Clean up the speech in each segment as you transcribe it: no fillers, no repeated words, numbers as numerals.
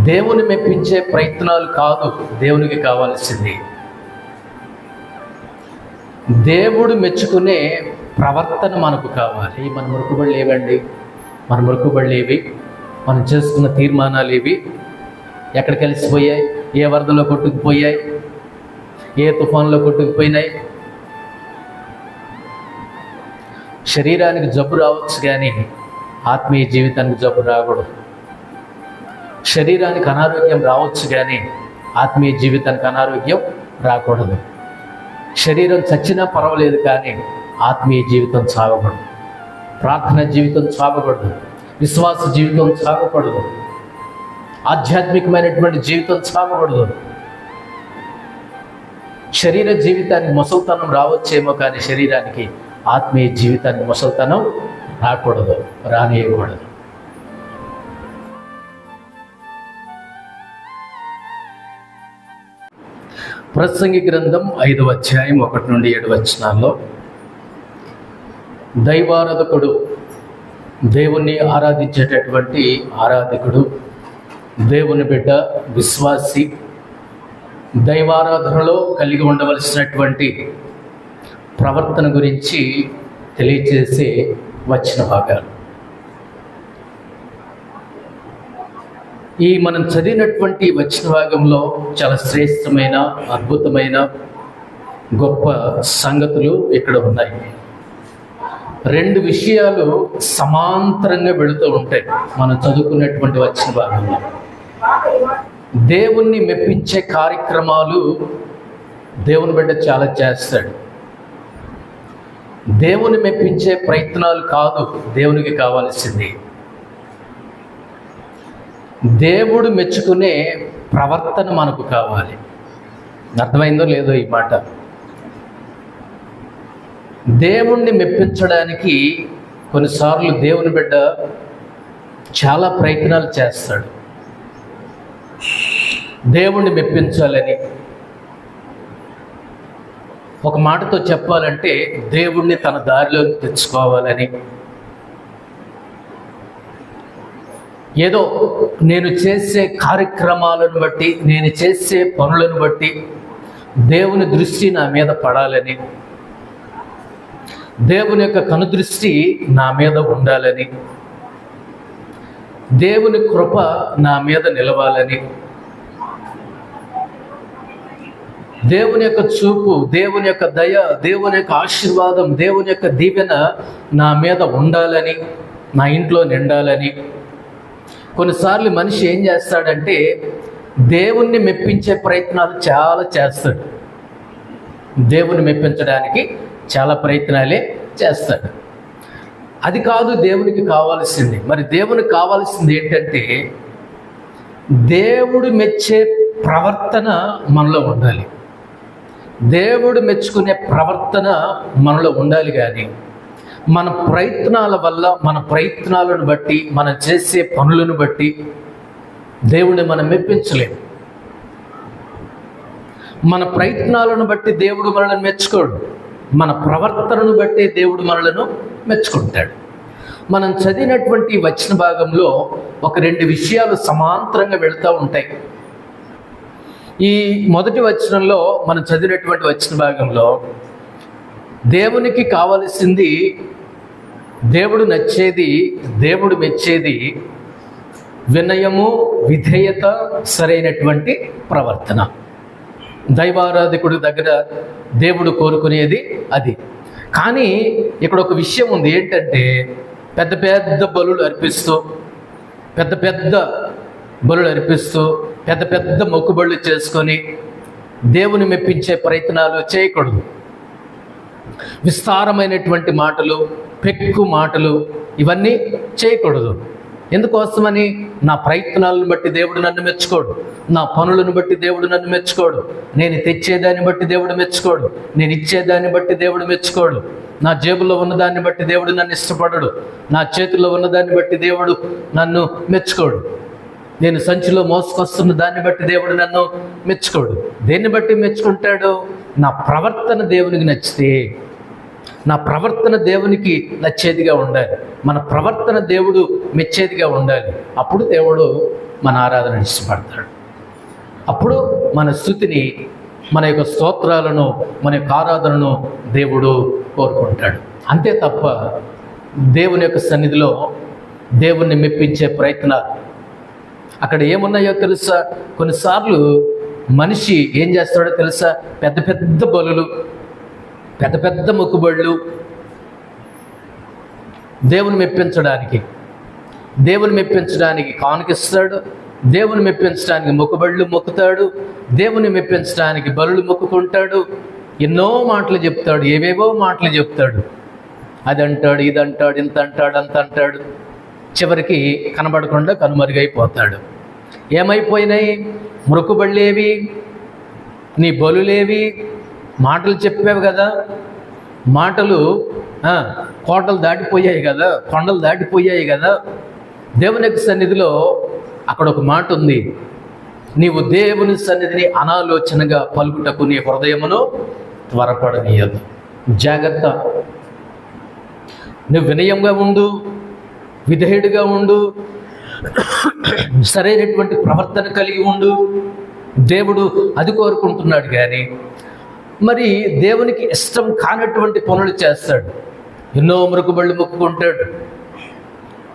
దేవుని మెప్పించే ప్రయత్నాలు కాదు దేవునికి కావాల్సింది. దేవుడు మెచ్చుకునే ప్రవర్తన మనకు కావాలి. మన మొక్కుబడులు ఏవండి? మన మొక్కుబడులు ఏవి? మనం చేసుకున్న తీర్మానాలు ఏవి? ఎక్కడ కలిసిపోయాయి? ఏ వరదలో కొట్టుకుపోయాయి? ఏ తుఫాన్లో కొట్టుకుపోయినాయి? శరీరానికి జబ్బు రావచ్చు కానీ ఆత్మీయ జీవితానికి జబ్బు రాకూడదు. శరీరానికి అనారోగ్యం రావచ్చు కానీ ఆత్మీయ జీవితానికి అనారోగ్యం రాకూడదు. శరీరం చచ్చినా పర్వాలేదు కానీ ఆత్మీయ జీవితం చావకూడదు. ప్రార్థన జీవితం చావకూడదు. విశ్వాస జీవితం చావకూడదు. ఆధ్యాత్మికమైనటువంటి జీవితం చావకూడదు. శరీర జీవితానికి ముసల్తనం రావచ్చేమో కానీ శరీరానికి ఆత్మీయ జీవితానికి ముసల్తనం రాకూడదు, రానియకూడదు. ప్రసంగి గ్రంథం 5వ అధ్యాయం 1 నుండి 7 వచనాల్లో దైవారాధకుడు, దేవుణ్ణి ఆరాధించేటటువంటి ఆరాధకుడు, దేవుని బిడ్డ, విశ్వాసి దైవారాధనలో కలిగి ఉండవలసినటువంటి ప్రవర్తన గురించి తెలియజేసే వచన భాగాలు. ఈ మనం చదివినటువంటి వచన భాగంలో చాలా శ్రేష్టమైన, అద్భుతమైన, గొప్ప సంగతులు ఇక్కడ ఉన్నాయి. 2 విషయాలు సమాంతరంగా వెళుతూ ఉంటాయి మనం చదువుకున్నటువంటి వచన భాగంలో. దేవుణ్ణి మెప్పించే కార్యక్రమాలు దేవుని బిడ్డ చాలా చేస్తాడు. దేవుని మెప్పించే ప్రయత్నాలు కాదు దేవునికి కావాల్సింది. దేవుడు మెచ్చుకునే ప్రవర్తన మనకు కావాలి. అర్థమైందో లేదో ఈ మాట? దేవుణ్ణి మెప్పించడానికి కొన్నిసార్లు దేవుని బిడ్డ చాలా ప్రయత్నాలు చేస్తాడు. దేవుణ్ణి మెప్పించాలని, ఒక మాటతో చెప్పాలంటే దేవుణ్ణి తన దారిలోకి తెచ్చుకోవాలని, ఏదో నేను చేసే కార్యక్రమాలను బట్టి, నేను చేసే పనులను బట్టి దేవుని దృష్టి నా మీద పడాలని, దేవుని యొక్క కనుదృష్టి నా మీద ఉండాలని, దేవుని కృప నా మీద నిలవాలని, దేవుని యొక్క చూపు, దేవుని యొక్క దయ, దేవుని యొక్క ఆశీర్వాదం, దేవుని యొక్క దీవెన నా మీద ఉండాలని, నా ఇంట్లో నిండాలని. కొన్నిసార్లు మనిషి ఏం చేస్తాడంటే దేవుణ్ణి మెప్పించే ప్రయత్నాలు చాలా చేస్తాడు. దేవుని మెప్పించడానికి చాలా ప్రయత్నాలే చేస్తాడు. అది కాదు దేవునికి కావాల్సింది. మరి దేవునికి కావాల్సింది ఏంటంటే దేవుడు మెచ్చే ప్రవర్తన మనలో ఉండాలి. దేవుడు మెచ్చుకునే ప్రవర్తన మనలో ఉండాలి. కానీ మన ప్రయత్నాల వల్ల, మన ప్రయత్నాలను బట్టి, మనం చేసే పనులను బట్టి దేవుడిని మనం మెప్పించలేము. మన ప్రయత్నాలను బట్టి దేవుడు మనల్ని మెచ్చుకోడు. మన ప్రవర్తనను బట్టి దేవుడు మనలను మెచ్చుకుంటాడు. మనం చదివినటువంటి వచన భాగంలో ఒక 2 విషయాలు సమాంతరంగా వెళ్తూ ఉంటాయి. ఈ మొదటి వచనంలో మనం చదివినటువంటి వచన భాగంలో దేవునికి కావలసింది, దేవుడు నచ్చేది, దేవుడు మెచ్చేది వినయము, విధేయత, సరైనటువంటి ప్రవర్తన. దైవారాధకుడి దగ్గర దేవుడు కోరుకునేది అది. కానీ ఇక్కడ ఒక విషయం ఉంది. ఏంటంటే పెద్ద పెద్ద బలులు అర్పిస్తూ, పెద్ద పెద్ద మొక్కుబళ్ళు చేసుకొని దేవుని మెప్పించే ప్రయత్నాలు చేయకూడదు. విస్తారమైనటువంటి మాటలు, పెక్కు మాటలు, ఇవన్నీ చేయకూడదు. ఎందుకోసమని? నా ప్రయత్నాలను బట్టి దేవుడు నన్ను మెచ్చుకోడు. నా పనులను బట్టి దేవుడు నన్ను మెచ్చుకోడు. నేను తెచ్చేదాన్ని బట్టి దేవుడు మెచ్చుకోడు. నేను ఇచ్చేదాన్ని బట్టి దేవుడు మెచ్చుకోడు. నా జేబులో ఉన్నదాన్ని బట్టి దేవుడు నన్ను ఇష్టపడడు. నా చేతుల్లో ఉన్నదాన్ని బట్టి దేవుడు నన్ను మెచ్చుకోడు. నేను సంచిలో మోసుకొస్తున్న దాన్ని బట్టి దేవుడు నన్ను మెచ్చుకోడు. దేన్ని బట్టి మెచ్చుకుంటాడు? నా ప్రవర్తన దేవునికి నచ్చితే, నా ప్రవర్తన దేవునికి నచ్చేదిగా ఉండాలి. మన ప్రవర్తన దేవుడు మెచ్చేదిగా ఉండాలి. అప్పుడు దేవుడు మన ఆరాధన ఇష్టపడతాడు. అప్పుడు మన స్తుతిని, మన యొక్క స్తోత్రాలను, మన యొక్క ఆరాధనను దేవుడు కోరుకుంటాడు. అంతే తప్ప దేవుని యొక్క సన్నిధిలో దేవుణ్ణి మెప్పించే ప్రయత్నాలు అక్కడ ఏమున్నాయో తెలుసా? కొన్నిసార్లు మనిషి ఏం చేస్తాడో తెలుసా? పెద్ద పెద్ద బలులు, పెద్ద పెద్ద మొక్కుబళ్ళు దేవుని మెప్పించడానికి కానుకిస్తాడు, దేవుని మెప్పించడానికి మొక్కుబళ్ళు మొక్కుతాడు, దేవుని మెప్పించడానికి బలులు మొక్కుకుంటాడు, ఎన్నో మాటలు చెప్తాడు, ఏవేవో మాటలు చెప్తాడు. అది అంటాడు, ఇది అంటాడు, ఇంత అంటాడు, అంత అంటాడు. చివరికి కనబడకుండా కనుమరుగైపోతాడు. ఏమైపోయినాయి? మొక్కుబళ్ళేవి? నీ బలులేవి? మాటలు చెప్పావు కదా, మాటలు కోటలు దాటిపోయాయి కదా, కొండలు దాటిపోయాయి కదా. దేవుని యొక్క సన్నిధిలో అక్కడ ఒక మాట ఉంది, నీవు దేవుని సన్నిధిని అనాలోచనగా పలుకుటకు నీ హృదయమును త్వరపడనీయదు. జాగ్రత్త. నువ్వు వినయంగా ఉండు, విధేయుడిగా ఉండు, సరైనటువంటి ప్రవర్తన కలిగి ఉండు. దేవుడు అది కోరుకుంటున్నాడు. కానీ మరి దేవునికి ఇష్టం కానటువంటి పనులు చేస్తాడు. ఎన్నో మొక్కుబళ్ళు మొక్కుకుంటాడు,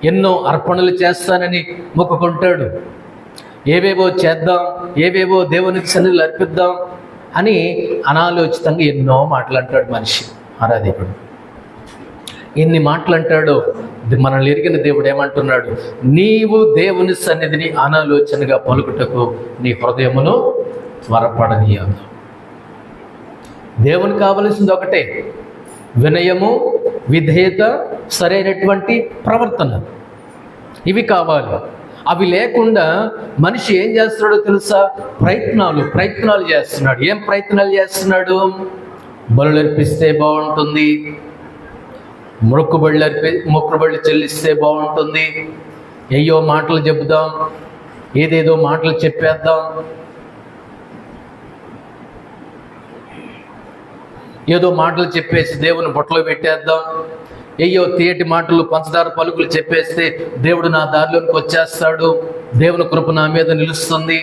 ఎన్నో అర్పణలు చేస్తానని మొక్కుకుంటాడు, ఏవేవో చేద్దాం, ఏవేవో దేవునికి సన్నిధిలో అర్పిద్దాం అని అనాలోచితంగా ఎన్నో మాటలు అంటాడు మనిషి, ఆరాధకుడు. ఎన్ని మాటలు అంటాడో మనల్ని ఎరిగిన దేవుడు ఏమంటున్నాడు? నీవు దేవుని సన్నిధిని అనాలోచనగా పలుకుటకు నీ హృదయమును త్వరపడనీయదు. దేవునికి కావలసింది ఒకటే, వినయము, విధేయత, సరైనటువంటి ప్రవర్తన. ఇవి కావాలి. అవి లేకుండా మనిషి ఏం చేస్తున్నాడో తెలుసా? ప్రయత్నాలు చేస్తున్నాడు. ఏం ప్రయత్నాలు చేస్తున్నాడు? బలులు అర్పిస్తే బాగుంటుంది, మొక్కుబళ్ళు చెల్లిస్తే బాగుంటుంది, అయ్యో మాటలు చెబుదాం, ఏదేదో మాటలు చెప్పేద్దాం, ఏదో మాటలు చెప్పేసి దేవుని బొట్టలో పెట్టేద్దాం, అయ్యో తీయటి మాటలు, పంచదార పలుకులు చెప్పేస్తే దేవుడు నా దారిలోనికి వచ్చేస్తాడు, దేవుని కృప నా మీద నిలుస్తుంది,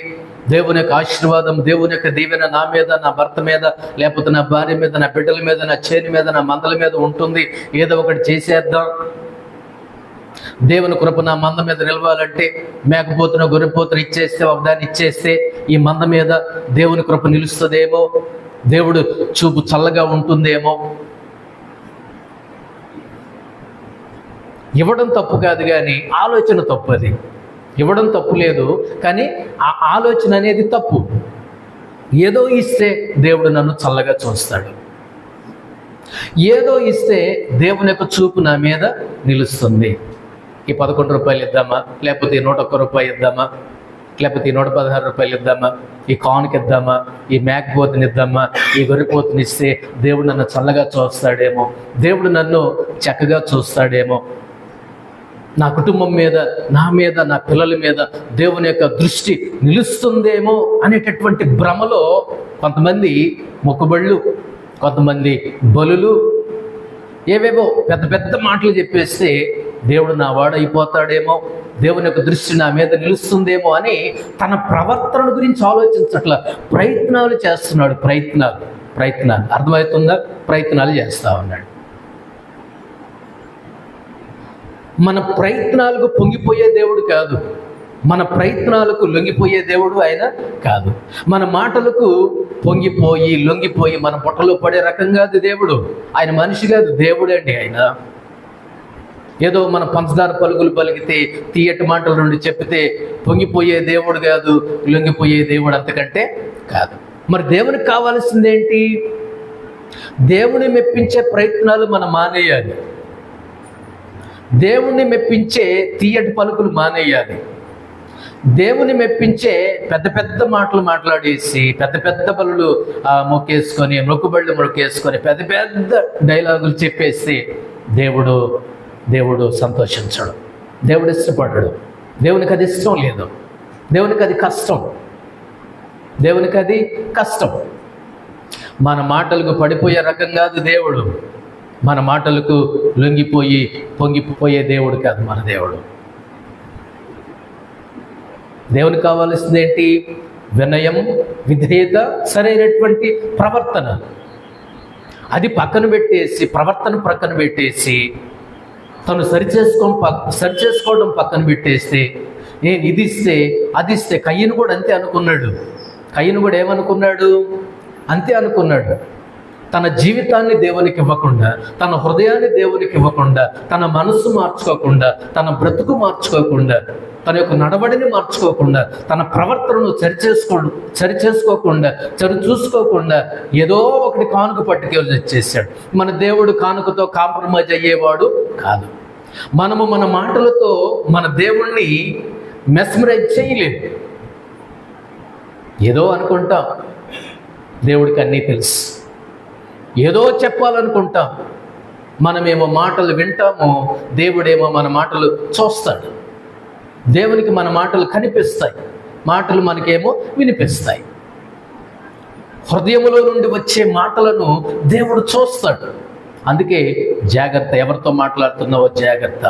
దేవుని యొక్క ఆశీర్వాదం, దేవుని యొక్క దీవెన నా మీద, నా భర్త మీద, లేకపోతే నా భార్య మీద, నా బిడ్డల మీద, నా చేని మీద, నా మందల మీద ఉంటుంది, ఏదో ఒకటి చేసేద్దాం. దేవుని కృప నా మంద మీద నిలవాలంటే మేకపోతున్న గొర్రెపోతును ఇచ్చేస్తే, ఒకదాన్ని ఇచ్చేస్తే ఈ మంద మీద దేవుని కృప నిలుస్తుందేమో, దేవుడు చూపు చల్లగా ఉంటుందేమో. ఇవ్వడం తప్పు కాదు, కానీ ఆలోచన తప్పు. అది ఇవ్వడం తప్పు లేదు, కానీ ఆ ఆలోచన అనేది తప్పు. ఏదో ఇస్తే దేవుడు నన్ను చల్లగా చూస్తాడు, ఏదో ఇస్తే దేవుని యొక్క చూపు నా మీద నిలుస్తుంది. ఈ 11 రూపాయలు ఇద్దామా, లేకపోతే 101 రూపాయలు ఇద్దామా, లేకపోతే 116 రూపాయలు ఇద్దామా, ఈ కానుక ఇద్దామా, ఈ మేకపోతుని ఇద్దామా, ఈ గొర్రెపోతుని ఇస్తే దేవుడు నన్ను చల్లగా చూస్తాడేమో, దేవుడు నన్ను చక్కగా చూస్తాడేమో, నా కుటుంబం మీద, నా మీద, నా పిల్లల మీద దేవుని యొక్క దృష్టి నిలుస్తుందేమో అనేటటువంటి భ్రమలో కొంతమంది మొక్కుబళ్ళు, కొంతమంది బలులు, ఏవేవో పెద్ద పెద్ద మాటలు చెప్పేస్తే దేవుడు నా వాడైపోతాడేమో, దేవుని యొక్క దృష్టి నా మీద నిలుస్తుందేమో అని తన ప్రవర్తన గురించి ఆలోచించట్ల ప్రయత్నాలు చేస్తున్నాడు. ప్రయత్నాలు అర్థమవుతుందా? ప్రయత్నాలు చేస్తూ ఉన్నాడు. మన ప్రయత్నాలకు పొంగిపోయే దేవుడు కాదు, మన ప్రయత్నాలకు లొంగిపోయే దేవుడు ఆయన కాదు. మన మాటలకు పొంగిపోయి లొంగిపోయి మన పొట్టలో పడే రకం కాదు దేవుడు. ఆయన మనిషి కాదు, దేవుడండి ఆయన. ఏదో మన పంచదార పలుకులు పలికితే, తీయటి మాటల నుండి చెప్పితే పొంగిపోయే దేవుడు కాదు, లొంగిపోయే దేవుడు అంతకంటే కాదు. మరి దేవునికి కావాల్సిందేంటి? దేవుని మెప్పించే ప్రయత్నాలు మనం మానేయాలి, దేవుణ్ణి మెప్పించే తీయటి పలుకులు మానేయాలి, దేవుని మెప్పించే పెద్ద పెద్ద మాటలు మాట్లాడేసి, పెద్ద పెద్ద బలులు మొక్కేసుకొని, మొక్కుబళ్ళు మొక్కేసుకొని, పెద్ద పెద్ద డైలాగులు చెప్పేసి దేవుడు సంతోషించడు, దేవుడు ఇష్టపడడు, దేవునికి అది ఇష్టం లేదు, దేవునికి అది కష్టం. మన మాటలకు పడిపోయే రకం కాదు దేవుడు, మన మాటలకు లొంగిపోయి పొంగిపోయే దేవుడు కాదు మన దేవుడు. దేవునికి కావాల్సింది ఏంటి? వినయం, విధేయత, సరైనటువంటి ప్రవర్తన. అది పక్కన పెట్టేసి, ప్రవర్తన పక్కన పెట్టేసి, తను సరిచేసుకోవడం పక్కన పెట్టేస్తే, నేను ఇది ఇస్తే అది ఇస్తే. కయ్యను కూడా అంతే అనుకున్నాడు. కయ్యను కూడా ఏమనుకున్నాడు? అంతే అనుకున్నాడు. తన జీవితాన్ని దేవునికి ఇవ్వకుండా, తన హృదయాన్ని దేవునికి ఇవ్వకుండా, తన మనస్సు మార్చుకోకుండా, తన బ్రతుకు మార్చుకోకుండా, తన యొక్క నడవడిని మార్చుకోకుండా, తన ప్రవర్తనను సరిచేసుకోకుండా, చూసుకోకుండా ఏదో ఒకటి కానుక పట్టుకెళ్ళి వచ్చేసాడు. మన దేవుడు కానుకతో కాంప్రమైజ్ అయ్యేవాడు కాదు. మనము మన మాటలతో మన దేవుణ్ణి మెస్మరైజ్ చేయలేము. ఏదో అనుకుంటాం, దేవుడికి అన్నీ తెలుసు. ఏదో చెప్పాలనుకుంటాం, మనమేమో మాటలు వింటాము, దేవుడేమో మన మాటలు చూస్తాడు. దేవునికి మన మాటలు కనిపిస్తాయి, మాటలు మనకేమో వినిపిస్తాయి. హృదయములో నుండి వచ్చే మాటలను దేవుడు చూస్తాడు. అందుకే జాగ్రత్త. ఎవరితో మాట్లాడుతున్నావో జాగ్రత్త.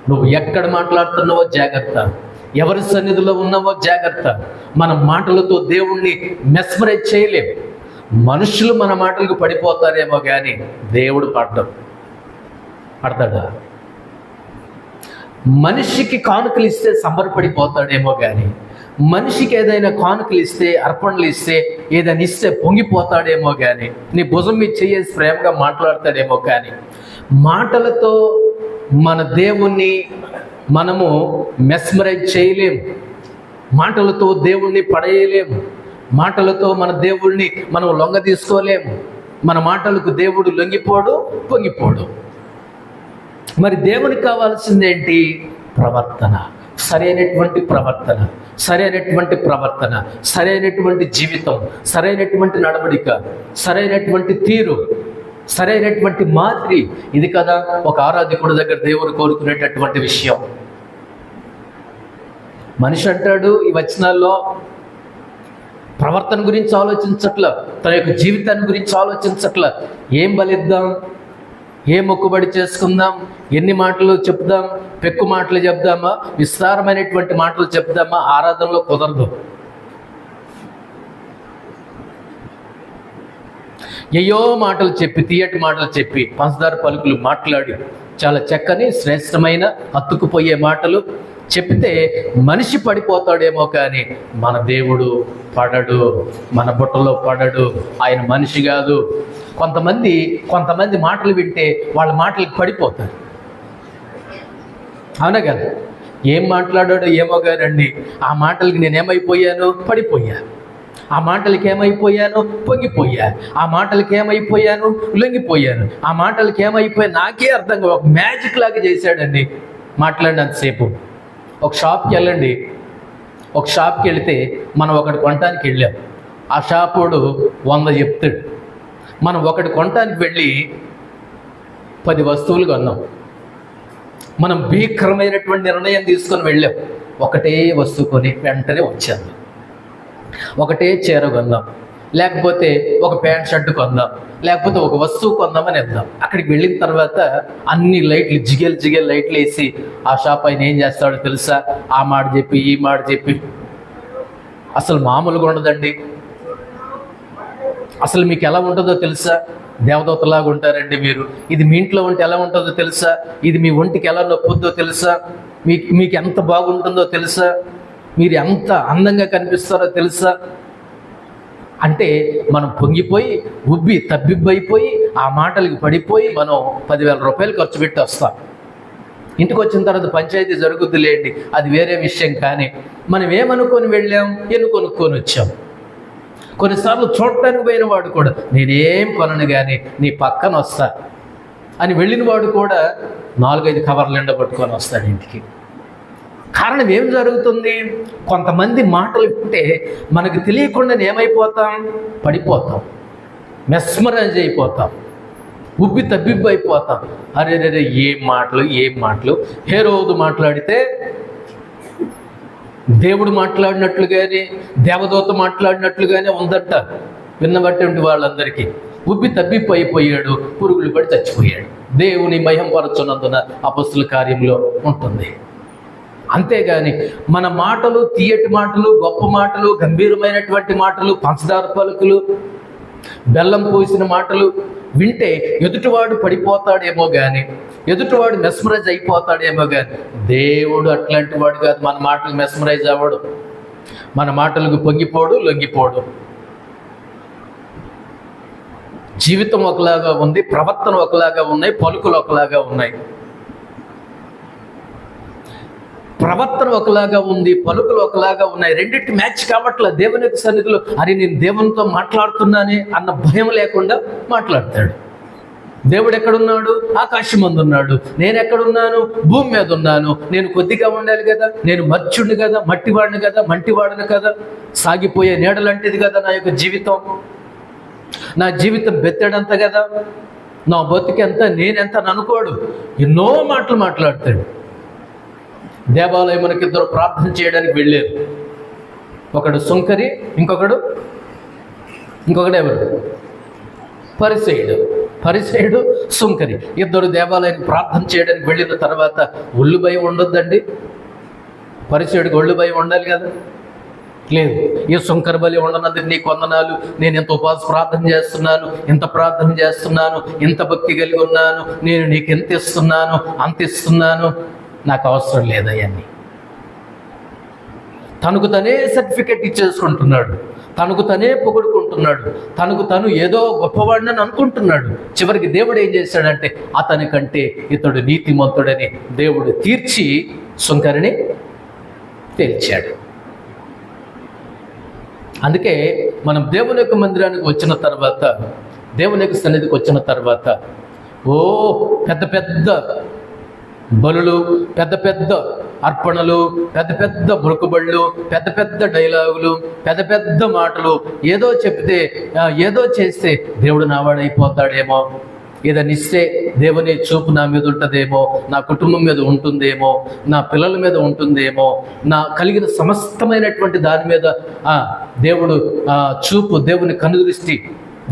నువ్వు ఎక్కడ మాట్లాడుతున్నావో జాగ్రత్త. ఎవరి సన్నిధిలో ఉన్నావో జాగ్రత్త. మన మాటలతో దేవుణ్ణి మెస్మరైజ్ చేయలేము. మనుషులు మన మాటలకు పడిపోతారేమో కానీ దేవుడు పడతాడా? మనిషికి కానుకలు ఇస్తే సంబరపడిపోతాడేమో కానీ, మనిషికి ఏదైనా కానుకలు ఇస్తే, అర్పణలు ఇస్తే, ఏదైనా ఇస్తే పొంగిపోతాడేమో కానీ, నీ భుజం మీద చేసి ప్రేమగా మాట్లాడతాడేమో కానీ, మాటలతో మన దేవుణ్ణి మనము మెస్మరైజ్ చేయలేము. మాటలతో దేవుణ్ణి పడేయలేము. మాటలతో మన దేవుణ్ణి మనం లొంగ తీసుకోలేము. మన మాటలకు దేవుడు లొంగిపోడు, పొంగిపోడు. మరి దేవునికి కావాల్సిందేంటి? ప్రవర్తన. సరైనటువంటి ప్రవర్తన, సరైనటువంటి ప్రవర్తన, సరైనటువంటి జీవితం, సరైనటువంటి నడవడిక, సరైనటువంటి తీరు, సరైనటువంటి మాదిరి. ఇది కదా ఒక ఆరాధకుడి దగ్గర దేవుడు కోరుకునేటటువంటి విషయం. మనిషి అంటాడు ఈ వచనాల్లో ప్రవర్తన గురించి ఆలోచించట్ల, తన యొక్క జీవితాన్ని గురించి ఆలోచించట్ల. ఏం బలిద్దాం, ఏ మొక్కుబడి చేసుకుందాం, ఎన్ని మాటలు చెప్దాం, పెక్కు మాటలు చెప్దామా, విస్తారమైనటువంటి మాటలు చెప్దామా? ఆరాధనలో కుదరదు. ఏయో మాటలు చెప్పి, తీయటి మాటలు చెప్పి, పంచదార పలుకులు మాట్లాడి, చాలా చక్కని శ్రేష్టమైన అతుక్కుపోయే మాటలు చెప్తే మనిషి పడిపోతాడేమో కానీ మన దేవుడు పడడు, మన బుట్టలో పడడు. ఆయన మనిషి కాదు. కొంతమంది మాటలు వింటే వాళ్ళ మాటలకు పడిపోతారు. అవునా కదా? ఏం మాట్లాడాడో ఏమో గారండి, ఆ మాటలకి నేనేమైపోయాను? పడిపోయా. ఆ మాటలకి ఏమైపోయాను? పొంగిపోయా. ఆ మాటలకి ఏమైపోయాను? లొంగిపోయాను. ఆ మాటలకి ఏమైపోయా నాకే అర్థం కాదు. ఒక మ్యాజిక్ లాగా చేశాడండి మాట్లాడినంతసేపు. ఒక షాప్కి వెళ్ళండి. ఒక షాప్కి వెళితే మనం ఒకటి కొనటానికి వెళ్ళాం. ఆ షాపోడు 100 చెప్తాడు. మనం ఒకటి కొనటానికి వెళ్ళి 10 వస్తువులు కొన్నాం. మనం భీకరమైనటువంటి నిర్ణయం తీసుకొని వెళ్ళాం. ఒకటే వస్తువు కొని వెంటనే వచ్చాము. ఒకటే చీర కొందాం, లేకపోతే ఒక ప్యాంట్ షర్ట్ కొందాం, లేకపోతే ఒక వస్తువు కొందామని వెళ్దాం. అక్కడికి వెళ్ళిన తర్వాత అన్ని లైట్లు జిగేల్ లైట్లు వేసి ఆ షాప్ ఆయన ఏం చేస్తాడో తెలుసా? ఆ మాట చెప్పి ఈ మాట చెప్పి అసలు మామూలుగా ఉండదండి. అసలు మీకు ఎలా ఉంటుందో తెలుసా? దేవదూతలాగా ఉంటారండి మీరు. ఇది మీ ఇంట్లో ఉంటే ఎలా ఉంటుందో తెలుసా? ఇది మీ ఒంటికి ఎలా నొప్పుద్దో తెలుసా? మీకు ఎంత బాగుంటుందో తెలుసా? మీరు ఎంత అందంగా కనిపిస్తారో తెలుసా? అంటే మనం పొంగిపోయి తబ్బిబ్బైపోయి ఆ మాటలకు పడిపోయి మనం 10,000 రూపాయలు ఖర్చు పెట్టి వస్తాం. ఇంటికి వచ్చిన తర్వాత పంచాయతీ జరుగుద్దులేండి, అది వేరే విషయం. కానీ మనం ఏమనుకొని వెళ్ళాం? కొనుక్కొని వచ్చాం. కొన్నిసార్లు చూడటానికి పోయిన వాడు కూడా నేనేం కొనను కానీ నీ పక్కన వస్తా అని వెళ్ళిన వాడు కూడా 4-5 కవర్లు ఎండ పట్టుకొని వస్తాడు ఇంటికి. కారణం ఏం జరుగుతుంది? కొంతమంది మాటలు వింటే మనకు తెలియకుండా ఏమైపోతాం? పడిపోతాం, మెస్మరైజ్ అయిపోతాం, తబ్బిబ్బు అయిపోతాం. అరే ఏం మాటలు. హేరోదు మాట్లాడితే దేవుడు మాట్లాడినట్లుగానే, దేవదూత మాట్లాడినట్లుగానే ఉందంట విన్నబట్టి వాళ్ళందరికీ. తబ్బిబ్బు అయిపోయాడు, పురుగులు పడి చచ్చిపోయాడు. దేవుని మహిమపరచునందున అపొస్తలుల కార్యంలో ఉంటుంది. అంతేగాని మన మాటలు, తీయటి మాటలు, గొప్ప మాటలు, గంభీరమైనటువంటి మాటలు, పంచదార పలుకులు, బెల్లం పూసిన మాటలు వింటే ఎదుటివాడు పడిపోతాడేమో కానీ, ఎదుటివాడు మెస్మరైజ్ అయిపోతాడేమో కానీ, దేవుడు అట్లాంటి వాడు కాదు. మన మాటలు మెస్మరైజ్ అవ్వడు, మన మాటలకు పొంగిపోడు, లొంగిపోడు. జీవితం ఒకలాగా ఉంది, ప్రవర్తన ఒకలాగా ఉన్నాయి, పలుకులు ఒకలాగా ఉన్నాయి. ప్రవర్తన ఒకలాగా ఉంది, పలుకులు ఒకలాగా ఉన్నాయి. రెండింటి మ్యాచ్ కావట్ల. దేవుని యొక్క సన్నిధిలో అరే నేను దేవునితో మాట్లాడుతున్నానే అన్న భయం లేకుండా మాట్లాడతాడు. దేవుడు ఎక్కడున్నాడు? ఆకాశం మందు ఉన్నాడు. నేను ఎక్కడున్నాను? భూమి మీద ఉన్నాను. నేను కొద్దిగా ఉండాలి కదా, నేను మర్చుడిని కదా, మట్టివాడిని కదా, మంటివాడిని కదా, సాగిపోయే నీడలాంటిది కదా నా యొక్క జీవితం. నా జీవితం బెత్తడంత కదా, నా బతుకెంత, నేనెంత అని అనుకోడు. ఎన్నో మాటలు మాట్లాడతాడు. దేవాలయం ఇద్దరు ప్రార్థన చేయడానికి వెళ్ళారు. ఒకడు సుంకరి, ఇంకొకడు ఎవరు? పరిసయ్యుడు, సుంకరి. ఇద్దరు దేవాలయానికి ప్రార్థన చేయడానికి వెళ్ళిన తర్వాత ఒళ్ళు భయం ఉండొద్దండి? పరిసయ్యుడికి ఒళ్ళు భయం ఉండాలి కదా? లేదు. ఈ సుంకర బలి ఉండనందుకు నీకు వందనాలు, నేను ఎంత ఉపవాస ప్రార్థన చేస్తున్నాను, ఇంత ప్రార్థన చేస్తున్నాను, ఇంత భక్తి కలిగి ఉన్నాను, నేను నీకు ఎంత ఇస్తున్నాను, అంత ఇస్తున్నాను, నాకు అవసరం లేదయ్యని తనకు తనే సర్టిఫికెట్ ఇచ్చేసుకుంటున్నాడు, తనకు తనే పొగుడుకుంటున్నాడు, తనకు తను ఏదో గొప్పవాడిని అనుకుంటున్నాడు. చివరికి దేవుడు ఏం చేశాడంటే అతనికంటే ఇతడు నీతిమంతుడని దేవుడు తీర్చి సుంకరిని తేల్చాడు. అందుకే మనం దేవుని యొక్క మందిరానికి వచ్చిన తర్వాత, దేవుని యొక్క సన్నిధికి వచ్చిన తర్వాత పెద్ద పెద్ద బలులు, పెద్ద పెద్ద అర్పణలు, పెద్ద పెద్ద మొక్కుబళ్ళు, పెద్ద పెద్ద డైలాగులు, పెద్ద పెద్ద మాటలు, ఏదో చెప్తే, ఏదో చేస్తే దేవుడు నావాడైపోతాడేమో, ఏదైనా ఇస్తే దేవుని చూపు నా మీద ఉంటుందేమో, నా కుటుంబం మీద ఉంటుందేమో, నా పిల్లల మీద ఉంటుందేమో, నా కలిగిన సమస్తమైనటువంటి దాని మీద దేవుడు చూపు, దేవుని కనుదృష్టి,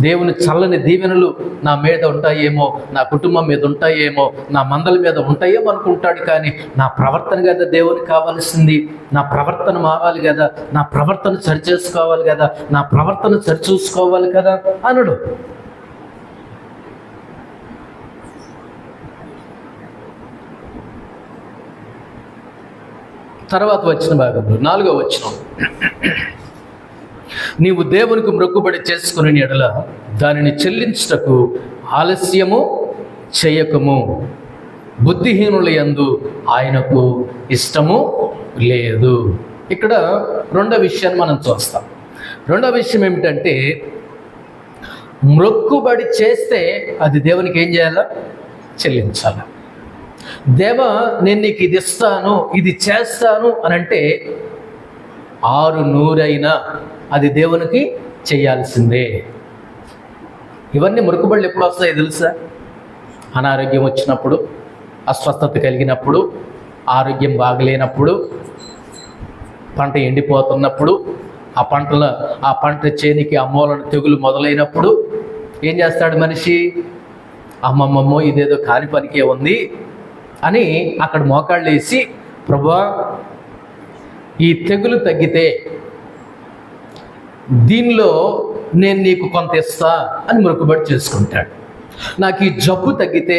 దేవుని చల్లని దీవెనలు నా మీద ఉంటాయేమో, నా కుటుంబం మీద ఉంటాయేమో, నా మందల మీద ఉంటాయేమో అనుకుంటాడు. కానీ నా ప్రవర్తన కదా దేవునికి కావాల్సింది. నా ప్రవర్తన మారాలి కదా, నా ప్రవర్తన సరిచేసుకోవాలి కదా, నా ప్రవర్తన సరిచూసుకోవాలి కదా అనడు. తర్వాత వచ్చిన భాగంలో 4వ వచనం, నీవు దేవునికి మొక్కుబడి చేసుకుని ఎడల దానిని చెల్లించుటకు ఆలస్యము చేయకము, బుద్ధిహీనుల యందు ఆయనకు ఇష్టము లేదు. ఇక్కడ రెండో విషయాన్ని మనం చూస్తాం. రెండో విషయం ఏమిటంటే, మొక్కుబడి చేస్తే అది దేవునికి ఏం చేయాలా? చెల్లించాలి. దేవా నేను నీకు ఇది ఇస్తాను, ఇది చేస్తాను అని అంటే 600 అది దేవునికి చేయాల్సిందే. ఇవన్నీ మొక్కుబడులు ఎప్పుడు వస్తాయో తెలుసా? అనారోగ్యం వచ్చినప్పుడు, అస్వస్థత కలిగినప్పుడు, ఆరోగ్యం బాగలేనప్పుడు, పంట ఎండిపోతున్నప్పుడు, ఆ పంట చేనికి అమ్మోలను తెగులు మొదలైనప్పుడు ఏం చేస్తాడు మనిషి? అమ్మమ్మమ్మో ఇదేదో కాని పనికే ఉంది అని అక్కడ మోకాళ్ళు వేసి, ప్రభువా ఈ తెగులు తగ్గితే దీనిలో నేను నీకు కొంత ఇస్తా అని మొక్కుబడి చేసుకుంటాడు. నాకు ఈ జబ్బు తగ్గితే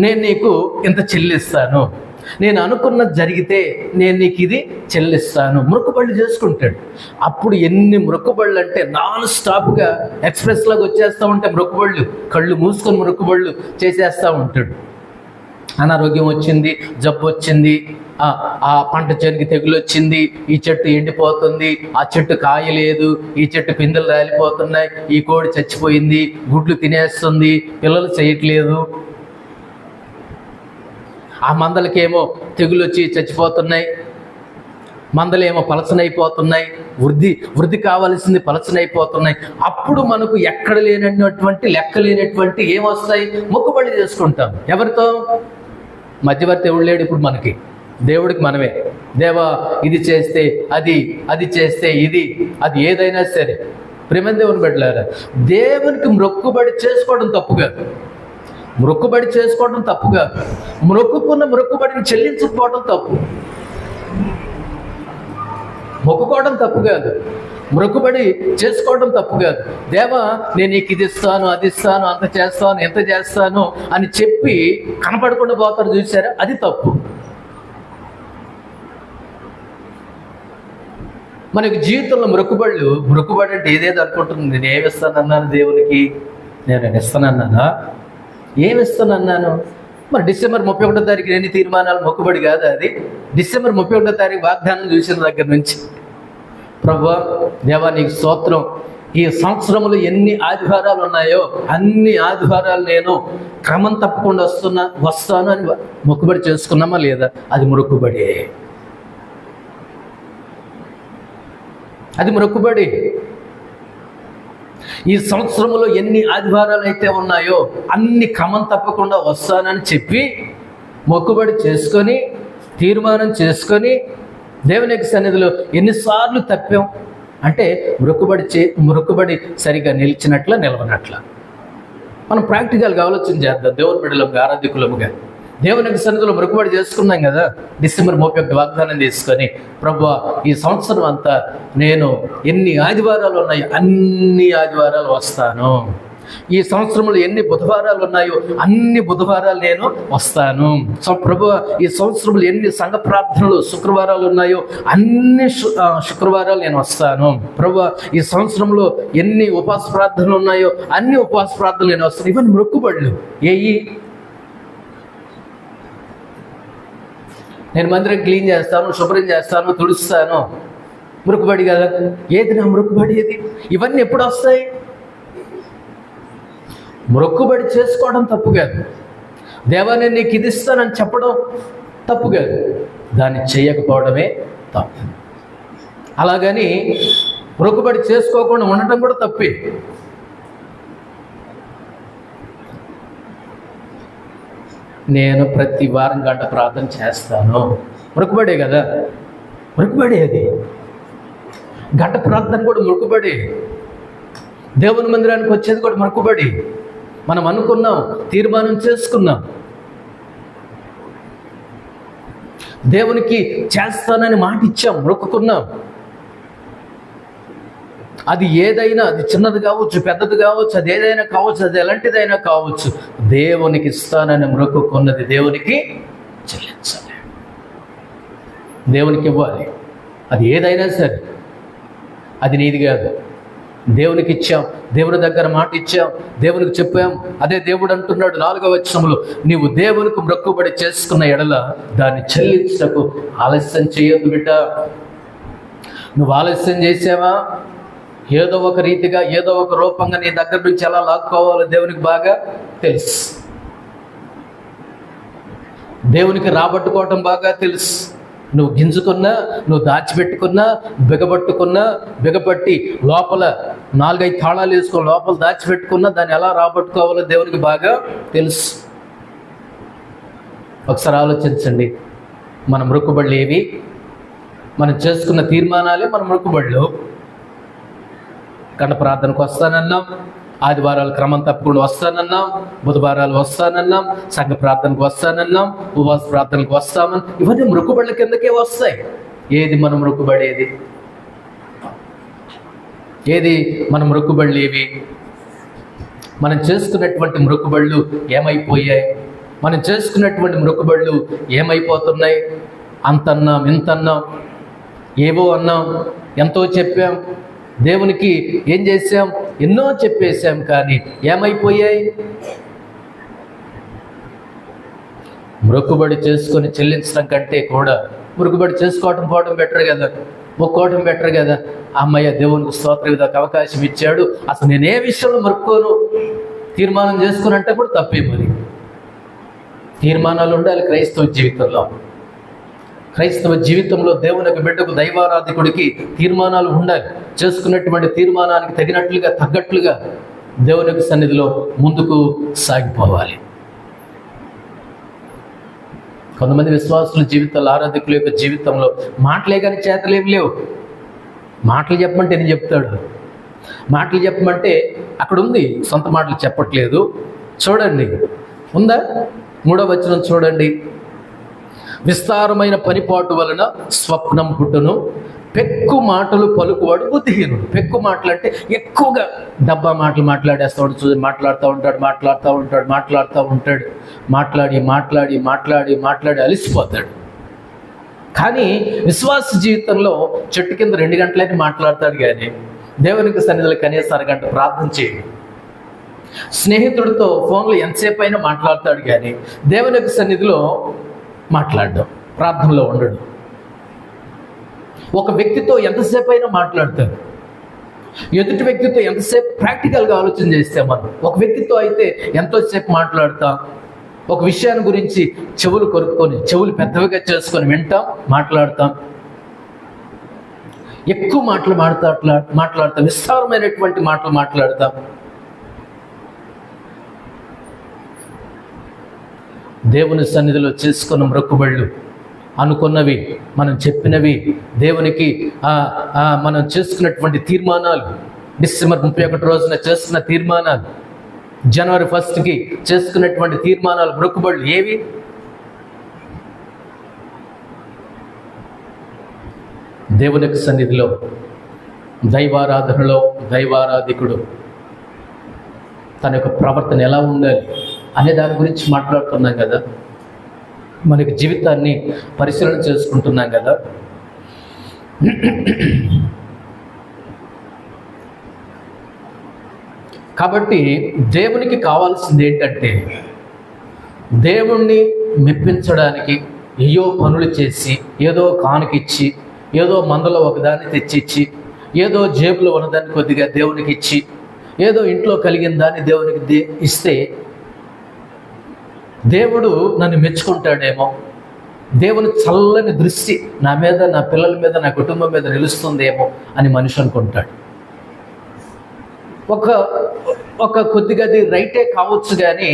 నేను నీకు ఇంత చెల్లిస్తాను, నేను అనుకున్నది జరిగితే నేను నీకు ఇది చెల్లిస్తాను, మొక్కుబళ్ళు చేసుకుంటాడు. అప్పుడు ఎన్ని మొక్కుబళ్ళు అంటే నాన్ స్టాప్గా ఎక్స్ప్రెస్ లాగా వచ్చేస్తూ ఉంటాయి మొక్కుబళ్ళు. కళ్ళు మూసుకొని మొక్కుబళ్ళు చేసేస్తూ ఉంటాడు. అనారోగ్యం వచ్చింది, జబ్బు వచ్చింది, ఆ పంట చెరుకు తెగులు వచ్చింది, ఈ చెట్టు ఎండిపోతుంది, ఆ చెట్టు కాయలేదు, ఈ చెట్టు పిందెలు రాలిపోతున్నాయి, ఈ కోడి చచ్చిపోయింది, గుడ్లు తినేస్తుంది, పిల్లలు చేయట్లేదు, ఆ మందలకేమో తెగులు వచ్చి చచ్చిపోతున్నాయి, మందలేమో పలచనైపోతున్నాయి, వృద్ధి కావాల్సింది పలచనైపోతున్నాయి. అప్పుడు మనకు ఎక్కడ లేనటువంటి లెక్క లేనటువంటి ఏమొస్తాయి? మొక్కుబడి చేసుకుంటాం. ఎవరితో? మధ్యవర్తి ఎవడు లేడు ఇప్పుడు మనకి, దేవుడికి మనమే. దేవా ఇది చేస్తే అది చేస్తే ఇది, అది ఏదైనా సరే. ప్రేమ దేవుని బిడ్డలారా, దేవునికి మొక్కుబడి చేసుకోవడం తప్పు కాదు. మొక్కుబడి చేసుకోవడం తప్పు కాదు, మొక్కుకున్న మొక్కుబడిని చెల్లించకపోవడం తప్పు. మొక్కుకోవడం తప్పు కాదు, మొక్కుబడి చేసుకోవడం తప్పు కాదు. దేవా నేను నీకు ఇది ఇస్తాను, అది ఇస్తాను, అంత చేస్తాను, ఎంత చేస్తాను అని చెప్పి కనపడకుండా పోతారు చూసారా, అది తప్పు. మనకి జీవితంలో మొక్కుబడి అంటే ఏదేదో అనుకుంటుంది. నేను ఏమి ఇస్తానన్నాను దేవునికి, నేను ఇస్తానన్నానా, ఏమి ఇస్తానన్నాను? మరి డిసెంబర్ 31వ తారీఖు ఎన్ని తీర్మానాలు మొక్కుబడి కాదు అది? డిసెంబర్ 31వ తారీఖు వాగ్దానం చూసిన దగ్గర నుంచి ప్రభువా దేవా నీకు స్తోత్రం, ఈ సంవత్సరంలో ఎన్ని ఆదివారాలు ఉన్నాయో అన్ని ఆదివారాలు నేను క్రమం తప్పకుండా వస్తాను అని మొక్కుబడి చేసుకున్నామా లేదా? అది మొక్కుబడి, అది మొక్కుబడి. ఈ సంవత్సరంలో ఎన్ని ఆదివారాలు అయితే ఉన్నాయో అన్ని క్రమం తప్పకుండా వస్తానని చెప్పి మొక్కుబడి చేసుకొని తీర్మానం చేసుకొని దేవుని యొక్క సన్నిధిలో ఎన్నిసార్లు తప్పాం అంటే మొక్కుబడి సరిగా నిలవనట్ల. మనం ప్రాక్టికల్గా ఆలోచన చేద్దాం. దేవుని బిడ్డలముగా ఆరాధికులముగా దేవుని యొక్క సన్నిధిలో మొక్కుబడి చేసుకున్నాం కదా, డిసెంబర్ 31 వాగ్దానం తీసుకొని ప్రభువా ఈ సంవత్సరం అంతా నేను ఎన్ని ఆదివారాలు ఉన్నాయో అన్ని ఆదివారాలు వస్తాను, ఈ సంవత్సరంలో ఎన్ని బుధవారాలు ఉన్నాయో అన్ని బుధవారాలు నేను వస్తాను. సో ప్రభువా ఈ సంవత్సరంలో ఎన్ని సంఘ ప్రార్థనలు శుక్రవారాలు ఉన్నాయో అన్ని శుక్రవారాలు నేను వస్తాను. ప్రభువా ఈ సంవత్సరంలో ఎన్ని ఉపవాస ప్రార్థనలు ఉన్నాయో అన్ని ఉపవాస ప్రార్థనలు నేను వస్తాను. ఇవన్నీ మొక్కుబడులు. నేను మందిరం క్లీన్ చేస్తాను, శుభ్రం చేస్తాను, తుడుస్తాను, మొక్కుబడి కదా. ఏది నా మొక్కుబడి? ఏది? ఇవన్నీ ఎప్పుడు వస్తాయి? మొక్కుబడి చేసుకోవడం తప్పు కాదు, దేవా నేను నీకు ఇది ఇస్తానని చెప్పడం తప్పు కాదు, దాన్ని చేయకపోవడమే తప్పు. అలాగని మొక్కుబడి చేసుకోకుండా ఉండటం కూడా తప్పే. నేను ప్రతి వారం గంట ప్రార్థన చేస్తాను, మొక్కుబడే కదా, మొక్కుబడే. అది గంట ప్రార్థన కూడా మొక్కుబడి. దేవుని మందిరానికి వచ్చేది కూడా మొక్కుబడి. మనం అనుకున్నాం, తీర్మానం చేసుకున్నాం, దేవునికి చేస్తానని మాట ఇచ్చాం, మొక్కుకున్నాం. అది ఏదైనా, అది చిన్నది కావచ్చు, పెద్దది కావచ్చు, అది ఏదైనా కావచ్చు, అది ఎలాంటిదైనా కావచ్చు, దేవునికి ఇస్తానని మొక్కుకున్నది దేవునికి చెల్లించాలి, దేవునికి ఇవ్వాలి. అది ఏదైనా సరే, అది నీది కాదు, దేవునికి ఇచ్చాం, దేవుని దగ్గర మాట ఇచ్చాం, దేవునికి చెప్పాం. అదే దేవుడు అంటున్నాడు 4వ వచనంలో, నీవు దేవునికి మొక్కుబడి చేసుకున్న ఎడల దాన్ని చెల్లించటకు ఆలస్యం చేయొద్దు బిడ్డ. నువ్వు ఆలస్యం చేసావా, ఏదో ఒక రీతిగా ఏదో ఒక రూపంగా నీ దగ్గర నుంచి ఎలా లాక్కోవాలో దేవునికి బాగా తెలుసు, దేవునికి రాబట్టుకోవటం బాగా తెలుసు. నువ్వు గింజుకున్నా, నువ్వు దాచిపెట్టుకున్నా, బిగపట్టి లోపల 4-5 తాళాలు వేసుకొని లోపల దాచిపెట్టుకున్నా దాన్ని ఎలా రాబట్టుకోవాలో దేవునికి బాగా తెలుసు. ఒకసారి ఆలోచించండి, మన మొక్కుబడులు ఏవి? మనం చేసుకున్న తీర్మానాలే మన మొక్కుబడులు. గంట ప్రార్థనకు వస్తానన్నాం, ఆదివారాలు క్రమం తప్పకుండా వస్తానన్నాం, బుధవారాలు వస్తానన్నాం, సంఘ ప్రార్థనకు వస్తానన్నాం, ఉపవాస ప్రార్థనకు వస్తామని, ఇవన్నీ మొక్కుబడుల కిందకే వస్తాయి. ఏది మన మొక్కుబడేది? ఏది మన మొక్కుబడులు? ఏవి మనం చేసుకున్నటువంటి మొక్కుబడులు ఏమైపోయాయి? మనం చేసుకున్నటువంటి మొక్కుబడులు ఏమైపోతున్నాయి? అంతన్నాం, ఇంతన్నాం, ఏవో అన్నాం, ఎంతో చెప్పాం, దేవునికి ఏం చేశాం? ఎన్నో చెప్పేశాం, కానీ ఏమైపోయాయి? మొక్కుబడి చేసుకొని చెల్లించడం కంటే కూడా మొక్కుబడి చేసుకోవటం పోవడం బెటర్ కదా, మొక్కోవడం బెటర్ కదా. అమ్మయ్య దేవునికి స్తోత్రం, ఇదొక అవకాశం ఇచ్చాడు, అసలు నేను ఏ విషయంలో మొక్కుకోను తీర్మానం చేసుకున్నంటే కూడా తప్పే. మరి తీర్మానాలు ఉండాలి క్రైస్తవ జీవితంలో. క్రైస్తవ జీవితంలో దేవునికి బిడ్డకు దైవారాధికుడికి తీర్మానాలు ఉండాలి. చేసుకున్నటువంటి తీర్మానానికి తగ్గట్లుగా దేవునికి సన్నిధిలో ముందుకు సాగిపోవాలి. కొంతమంది విశ్వాసుల జీవితంలో, ఆరాధికుల యొక్క జీవితంలో మాటలే కానీ చేతలేమి లేవు. మాటలు చెప్పమంటే నేను చెప్తాడు, మాటలు చెప్పమంటే అక్కడ ఉంది, సొంత మాటలు చెప్పట్లేదు. చూడండి, ఉందా? 3వ వచనం చూడండి. విస్తారమైన పనిపాటు వలన స్వప్నం పుట్టును, పెక్కు మాటలు పలుకువాడు బుద్ధిహీనుడు. పెక్కు మాటలు అంటే ఎక్కువగా డబ్బా మాటలు మాట్లాడేస్తాడు, మాట్లాడుతూ ఉంటాడు, మాట్లాడి అలిసిపోతాడు. కానీ విశ్వాస జీవితంలో చెట్టు కింద 2 గంటలైనా మాట్లాడతాడు, కానీ దేవునికి సన్నిధిలో కనీసం అరగంట ప్రార్థన చేయడు. స్నేహితుడితో ఫోన్లో ఎంతసేపు అయినా మాట్లాడతాడు, కానీ దేవునికి సన్నిధిలో మాట్లాడడం, ప్రార్థనలో ఉండడు. ఒక వ్యక్తితో ఎంతసేపు అయినా మాట్లాడతాడు, ఎదుటి వ్యక్తితో ఎంతసేపు ప్రాక్టికల్గా ఆలోచన చేస్తే మనం ఒక వ్యక్తితో అయితే ఎంతోసేపు మాట్లాడతాం. ఒక విషయాన్ని గురించి చెవులు కొరుక్కొని, చెవులు పెద్దవిగా చేసుకొని వింటాం, మాట్లాడతాం. ఎక్కువ మాటలు మాట్లాడతాం, విస్తారమైనటువంటి మాటలు మాట్లాడతాం. దేవుని సన్నిధిలో చేసుకున్న మొక్కుబళ్ళు, అనుకున్నవి, మనం చెప్పినవి, దేవునికి మనం చేసుకున్నటువంటి తీర్మానాలు, డిసెంబర్ 31 రోజున చేసుకున్న తీర్మానాలు, జనవరి 1కి చేసుకున్నటువంటి తీర్మానాలు, మొక్కుబళ్ళు ఏవి? దేవునికి సన్నిధిలో దైవారాధనలో దైవారాధికుడు తన యొక్క ప్రవర్తన ఎలా ఉండాలి అనే దాని గురించి మాట్లాడుతున్నాం కదా. మనకి జీవితాన్ని పరిశీలన చేసుకుంటున్నాం కదా. కాబట్టి దేవునికి కావాల్సింది ఏంటంటే, దేవుణ్ణి మెప్పించడానికి ఏయో పనులు చేసి, ఏదో కానుకిచ్చి, ఏదో మందలో ఒకదాన్ని తెచ్చిచ్చి, ఏదో జేబులో ఉన్నదాన్ని కొద్దిగా దేవునికి ఇచ్చి, ఏదో ఇంట్లో కలిగిన దాన్ని దేవునికి ఇస్తే దేవుడు నన్ను మెచ్చుకుంటాడేమో, దేవుని చల్లని దృష్టి నా మీద, నా పిల్లల మీద, నా కుటుంబం మీద నిలుస్తుందేమో అని మనిషి అనుకుంటాడు. ఒక కొద్దిగా అది రైటే కావచ్చు, కానీ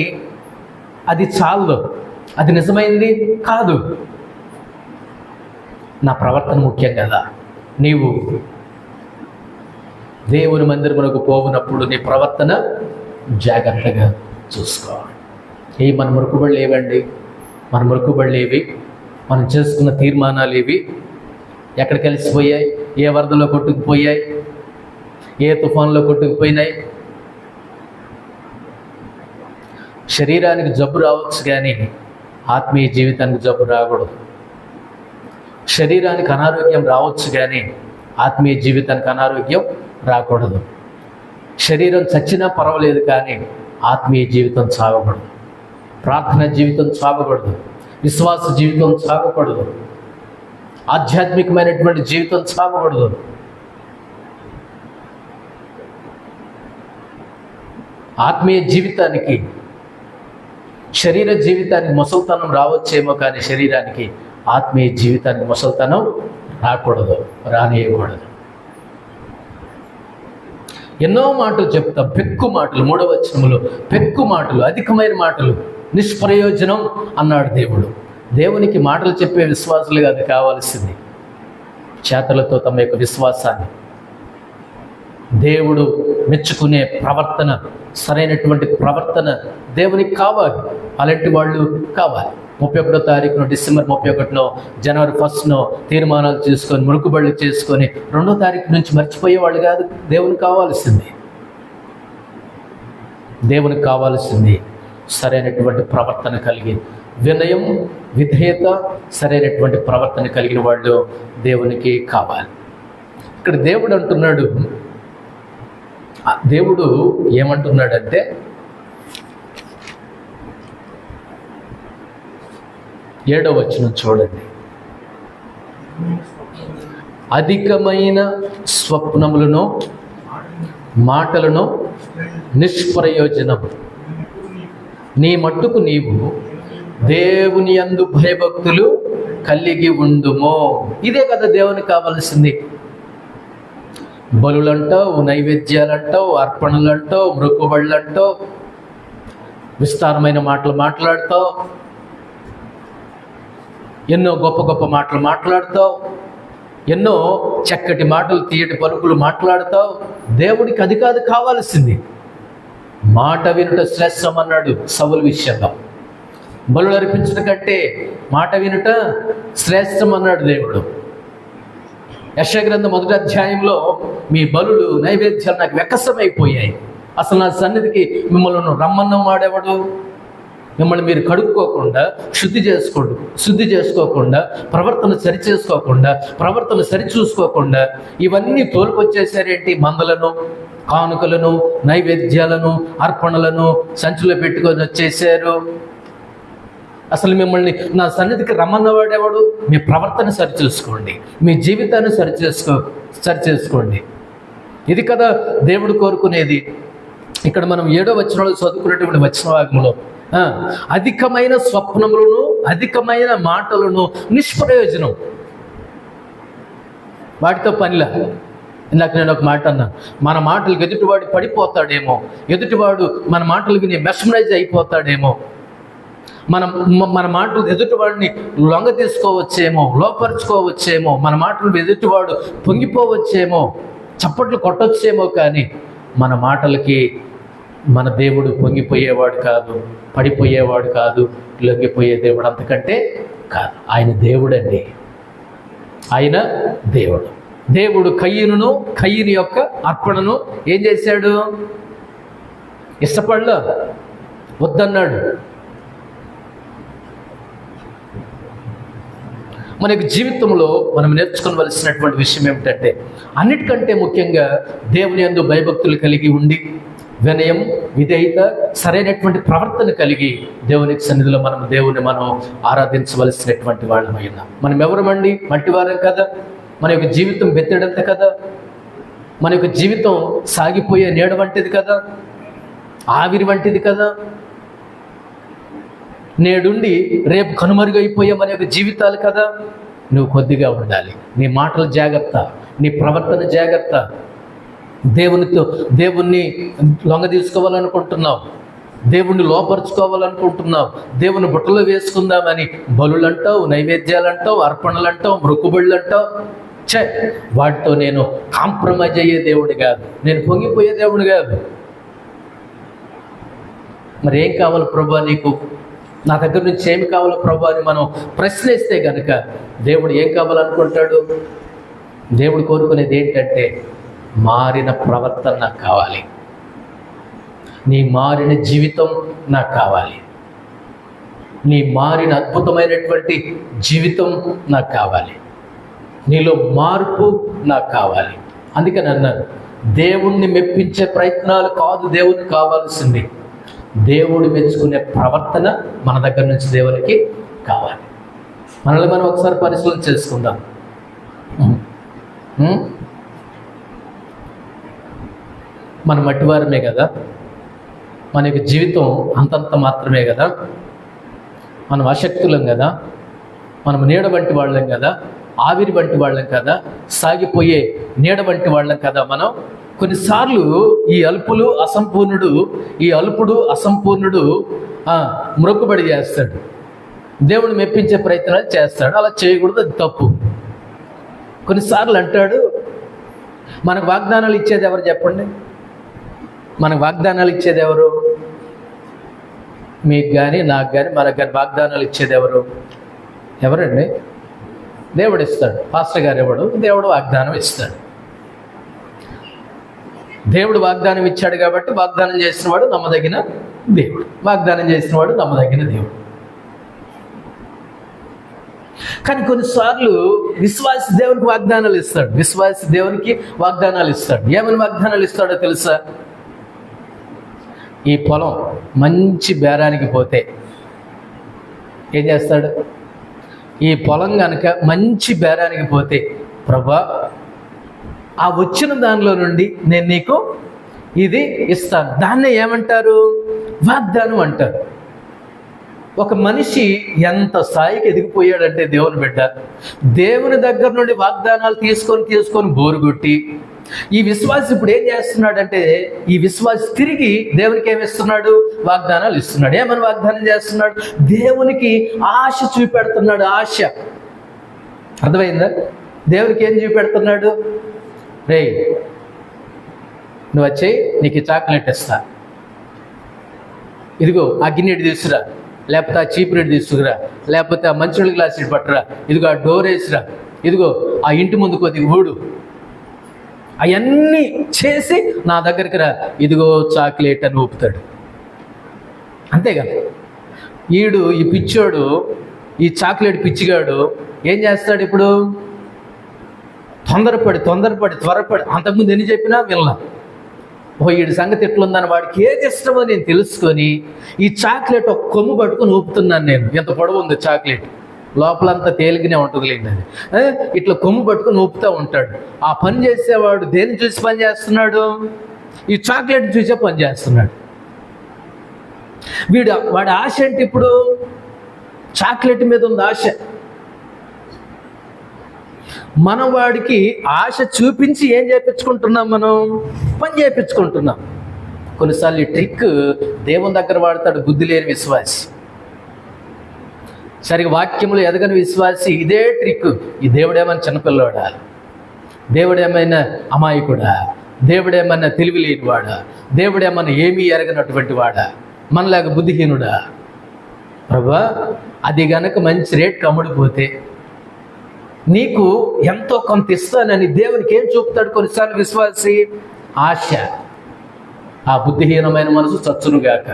అది చాలు, అది నిజమైంది కాదు. నా ప్రవర్తన ముఖ్యం కదా. నీవు దేవుని మందిరమునకు పోవునప్పుడు నీ ప్రవర్తన జాగ్రత్తగా చూసుకోవాలి. మన మొక్కుబళ్ళు ఏవండి? మన మొక్కుబళ్ళు ఏవి? మనం చేసుకున్న తీర్మానాలు ఏవి? ఎక్కడ కలిసిపోయాయి? ఏ వరదలో కొట్టుకుపోయాయి? ఏ తుఫాన్లో కొట్టుకుపోయినాయి? శరీరానికి జబ్బు రావచ్చు, కానీ ఆత్మీయ జీవితానికి జబ్బు రాకూడదు. శరీరానికి అనారోగ్యం రావచ్చు, కానీ ఆత్మీయ జీవితానికి అనారోగ్యం రాకూడదు. శరీరం చచ్చినా పర్వాలేదు, కానీ ఆత్మీయ జీవితం చావకూడదు. ప్రార్థన జీవితం చావకూడదు. విశ్వాస జీవితం చావకూడదు. ఆధ్యాత్మికమైనటువంటి జీవితం చావకూడదు. ఆత్మీయ జీవితానికి, శరీర జీవితానికి ముసల్తనం రావచ్చేమో, కానీ శరీరానికి, ఆత్మీయ జీవితానికి ముసల్తనం రాకూడదు, రానియకూడదు. ఎన్నో మాటలు చెప్తాం, పెక్కు మాటలు. 3వ వచనంలో పెక్కు మాటలు, అధికమైన మాటలు, నిష్ప్రయోజనం అన్నాడు దేవుడు. దేవునికి మాటలు చెప్పే విశ్వాసులుగా అది కావాల్సింది. చేతలతో తమ యొక్క విశ్వాసాన్ని, దేవుడు మెచ్చుకునే ప్రవర్తన, సరైనటువంటి ప్రవర్తన దేవునికి కావాలి. అలాంటి వాళ్ళు కావాలి. 31వ తారీఖున, డిసెంబర్ 31నో, జనవరి 1నో తీర్మానాలు చేసుకొని, మొక్కుబళ్ళు చేసుకొని 2వ తారీఖు నుంచి మర్చిపోయేవాళ్ళు కాదు. దేవునికి కావాల్సింది, దేవునికి కావాల్సింది సరైనటువంటి ప్రవర్తన కలిగి, వినయం, విధేయత, సరైనటువంటి ప్రవర్తన కలిగిన వాళ్ళు దేవునికి కావాలి. ఇక్కడ దేవుడు అంటున్నాడు, దేవుడు ఏమంటున్నాడంటే, 7వ వచనం చూడండి. అధికమైన స్వప్నములను, మాటలను నిష్ప్రయోజనం. నీ మట్టుకు నీవు దేవుని యందు భయభక్తులు కలిగి ఉండుమో. ఇదే కదా దేవునికి కావాల్సింది. బలులంటావు, నైవేద్యాలంటావు, అర్పణలంటావు, మొక్కుబళ్ళంటావు, విస్తారమైన మాటలు మాట్లాడతావు, ఎన్నో గొప్ప గొప్ప మాటలు మాట్లాడతావు, ఎన్నో చక్కటి మాటలు, తీయటి పలుకులు మాట్లాడతావు. దేవుడికి అది కాదు కావాల్సింది. మాట వినుట శ్రేష్టం అన్నాడు సౌలు విషయంలో. బలులు అర్పించడం కంటే మాట వినుట శ్రేష్టం అన్నాడు దేవుడు. యెషయా గ్రంథం 1వ అధ్యాయంలో మీ బలులు నైవేద్యాలు నాకు వెక్కసమైపోయాయి, అసలు నా సన్నిధికి మిమ్మల్ని రమ్మన్న వాడేవాడు? మిమ్మల్ని మీరు కడుక్కోకుండా శుద్ధి చేసుకోకుండా ప్రవర్తన సరిచేసుకోకుండా ప్రవర్తన సరిచూసుకోకుండా ఇవన్నీ తోలుకొచ్చేసారేంటి? మందలను, కానుకలను, నైవేద్యాలను, అర్పణలను సంచిలో పెట్టుకొని వచ్చేసారు. అసలు మిమ్మల్ని నా సన్నిధికి రమ్మన్నవాడేవాడు? మీ ప్రవర్తన సరిచూసుకోండి, మీ జీవితాన్ని సరిచేసుకోండి. ఇది కదా దేవుడు కోరుకునేది. ఇక్కడ మనం 7వ వచనంలో చదువుకున్నటువంటి వచన భాగంలో అధికమైన స్వప్నములను, అధికమైన మాటలను నిష్ప్రయోజనం, వాటితో పనిలా. ఇందాక నేను ఒక మాట అన్నాను, మన మాటలకు ఎదుటివాడు పడిపోతాడేమో, ఎదుటివాడు మన మాటలు విని మెస్మరైజ్ అయిపోతాడేమో, మన మాటలు ఎదుటివాడిని లొంగ తీసుకోవచ్చేమో, లోపరుచుకోవచ్చేమో, మన మాటలు ఎదుటివాడు పొంగిపోవచ్చేమో, చప్పట్లు కొట్టొచ్చేమో, కానీ మన మాటలకి మన దేవుడు పొంగిపోయేవాడు కాదు, పడిపోయేవాడు కాదు, లొంగిపోయే దేవుడు అంతకంటే కాదు. ఆయన దేవుడండి, ఆయన దేవుడు. దేవుడు కయ్యను యొక్క అర్పణను ఏం చేశాడు? ఇష్టపడలా, వద్దన్నాడు. మన యొక్క జీవితంలో మనం నేర్చుకోవలసినటువంటి విషయం ఏమిటంటే, అన్నిటికంటే ముఖ్యంగా దేవుని యందు భయభక్తులు కలిగి ఉండి, వినయం, విధేయత, సరైనటువంటి ప్రవర్తన కలిగి దేవునికి సన్నిధిలో దేవుని మనం ఆరాధించవలసినటువంటి వాళ్ళమైనా. మనం ఎవరమండి? మట్టివారం కదా. మన యొక్క జీవితం బెత్తడంత కదా. మన యొక్క జీవితం సాగిపోయే నీడ వంటిది కదా, ఆవిరి వంటిది కదా. నేడుండి రేపు కనుమరుగైపోయే మన యొక్క జీవితాలు కదా. నువ్వు కొద్దిగా ఉండాలి. నీ మాటలు జాగ్రత్త, నీ ప్రవర్తన జాగ్రత్త. దేవుణ్ణి లొంగ తీసుకోవాలనుకుంటున్నావు, దేవుణ్ణి లోపరుచుకోవాలనుకుంటున్నావు, దేవుని బుట్టలో వేసుకుందామని బలులు అంటావు, నైవేద్యాలు అంటావు, అర్పణలు అంటావు, మొక్కుబడులు అంటావు. వాటితో నేను కాంప్రమైజ్ అయ్యే దేవుడు కాదు, నేను పొంగిపోయే దేవుడు కాదు. మరి ఏం కావాలి ప్రభా నీకు? నా దగ్గర నుంచి ఏమి కావాలో ప్రభా అని మనం ప్రశ్నిస్తే కనుక దేవుడు ఏం కావాలనుకుంటాడు? దేవుడు కోరుకునేది ఏంటంటే, మారిన ప్రవర్తన నాకు కావాలి, నీ మారిన జీవితం నాకు కావాలి, నీ మారిన అద్భుతమైనటువంటి జీవితం నాకు కావాలి, నీలో మార్పు నాకు కావాలి. అందుకని అన్నాను, దేవుణ్ణి మెప్పించే ప్రయత్నాలు కాదు దేవునికి కావాల్సింది, దేవుడు మెచ్చుకునే ప్రవర్తన మన దగ్గర నుంచి దేవునికి కావాలి. మనల్ని మనం ఒకసారి పరిశీలన చేసుకుందాం. మన మట్టివారమే కదా, మన యొక్క జీవితం అంతంత మాత్రమే కదా, మనం అశక్తులం కదా, మనం నీడ వంటి వాళ్ళం కదా, ఆవిరి వంటి వాళ్ళం కదా, సాగిపోయే నీడ వంటి వాళ్ళం కదా. మనం కొన్నిసార్లు ఈ అల్పుడు అసంపూర్ణుడు మ్రొక్కుబడి చేస్తాడు, దేవుడు మెప్పించే ప్రయత్నాలు చేస్తాడు. అలా చేయకూడదు, అది తప్పు. కొన్నిసార్లు అంటాడు, మనకు వాగ్దానాలు ఇచ్చేది ఎవరు చెప్పండి? మనకు వాగ్దానాలు ఇచ్చేది ఎవరు? మీకు కానీ నాకు కానీ మనకు కానీ వాగ్దానాలు ఇచ్చేది ఎవరండి? దేవుడు ఇస్తాడు. పాస్టర్ గారు ఇవ్వడు, దేవుడు వాగ్దానం ఇస్తాడు. దేవుడు వాగ్దానం ఇచ్చాడు కాబట్టి వాగ్దానం చేసినవాడు నమ్మదగిన దేవుడు, వాగ్దానం చేసినవాడు నమ్మదగిన దేవుడు. కానీ కొన్నిసార్లు విశ్వాసి దేవునికి వాగ్దానాలు ఇస్తాడు. ఏమని వాగ్దానాలు ఇస్తాడో తెలుసా? ఈ పొలం మంచి బేరానికి పోతే ఏం చేస్తాడు? ఈ పొలం కనుక మంచి బేరానికి పోతే, ప్రభా ఆ వచ్చిన దానిలో నుండి నేను నీకు ఇది ఇస్తాను. దాన్నే ఏమంటారు? వాగ్దానం అంటారు. ఒక మనిషి ఎంత స్థాయికి ఎదిగిపోయాడంటే, దేవుని బిడ్డ దేవుని దగ్గర నుండి వాగ్దానాలు తీసుకొని బోరుగొట్టి, ఈ విశ్వాసి ఇప్పుడు ఏం చేస్తున్నాడంటే, ఈ విశ్వాసి తిరిగి దేవునికి ఏమిస్తున్నాడు? వాగ్దానాలు ఇస్తున్నాడు. ఏమని వాగ్దానం చేస్తున్నాడు? దేవునికి ఆశ చూపెడుతున్నాడు. ఆశ అర్థమైందా? దేవునికి ఏం చూపెడుతున్నాడు? రే నువ్వు వచ్చి నీకు చాక్లెట్ ఇస్తా, ఇదిగో ఆ గిన్నెటి తీసురా, లేకపోతే ఆ చీపురేట్ తీసుకురా, లేకపోతే ఆ మంచినీళ్ళ గ్లాస్ ఇటు పట్టరా, ఇదిగో ఆ డోర్ వేసిరా, ఇదిగో ఆ ఇంటి ముందు కొద్దిగా ఊడు, అవన్నీ చేసి నా దగ్గరికి రా, ఇదిగో చాక్లెట్ అని ఊపుతాడు. అంతే కదా. ఈ పిచ్చోడు, ఈ చాక్లెట్ పిచ్చిగాడు ఏం చేస్తాడు ఇప్పుడు? తొందరపడి త్వరపడి అంతకుముందు ఎన్ని చెప్పినా వినలా. వీడి సంగతి ఎట్లుందని వాడికి ఏది ఇష్టమో నేను తెలుసుకొని ఈ చాక్లెట్ ఒక కొమ్ము పట్టుకొని ఊపుతున్నాను నేను. ఎంత పొడవు ఉంది చాక్లెట్, లోపలంతా తేలికనే ఉంటుంది లేండి అది. ఇట్లా కొమ్ము పట్టుకొని ఊపుతూ ఉంటాడు. ఆ పని చేసేవాడు దేన్ని చూసి పని చేస్తున్నాడు? ఈ చాక్లెట్ చూసే పని చేస్తున్నాడు. వాడి ఆశ ఏంటి ఇప్పుడు? చాక్లెట్ మీద ఉంది ఆశ. మనం వాడికి ఆశ చూపించి ఏం చేయించుకుంటున్నాం? మనం పని చేయించుకుంటున్నాం. కొన్నిసార్లు ఈ ట్రిక్ దేవుని దగ్గర వాడతాడు బుద్ధి లేని విశ్వాసి, సరిగా వాక్యములు ఎదగని విశ్వాసి. ఇదే ట్రిక్. ఈ దేవుడేమైనా చిన్నపిల్లవాడా? దేవుడేమైనా అమాయకుడా? దేవుడేమైనా తెలివి లేనివాడా? దేవుడేమైనా ఏమీ ఎరగనటువంటి వాడా? మనలాగా బుద్ధిహీనుడా? ప్రభా, అది గనక మంచి రేట్కి అమ్ముడిపోతే నీకు ఎంతో కొంత ఇస్తానని దేవునికి ఏం చూపుతాడు కొన్నిసార్లు విశ్వాసి? ఆశ. ఆ బుద్ధిహీనమైన మనసు చచ్చునుగాక.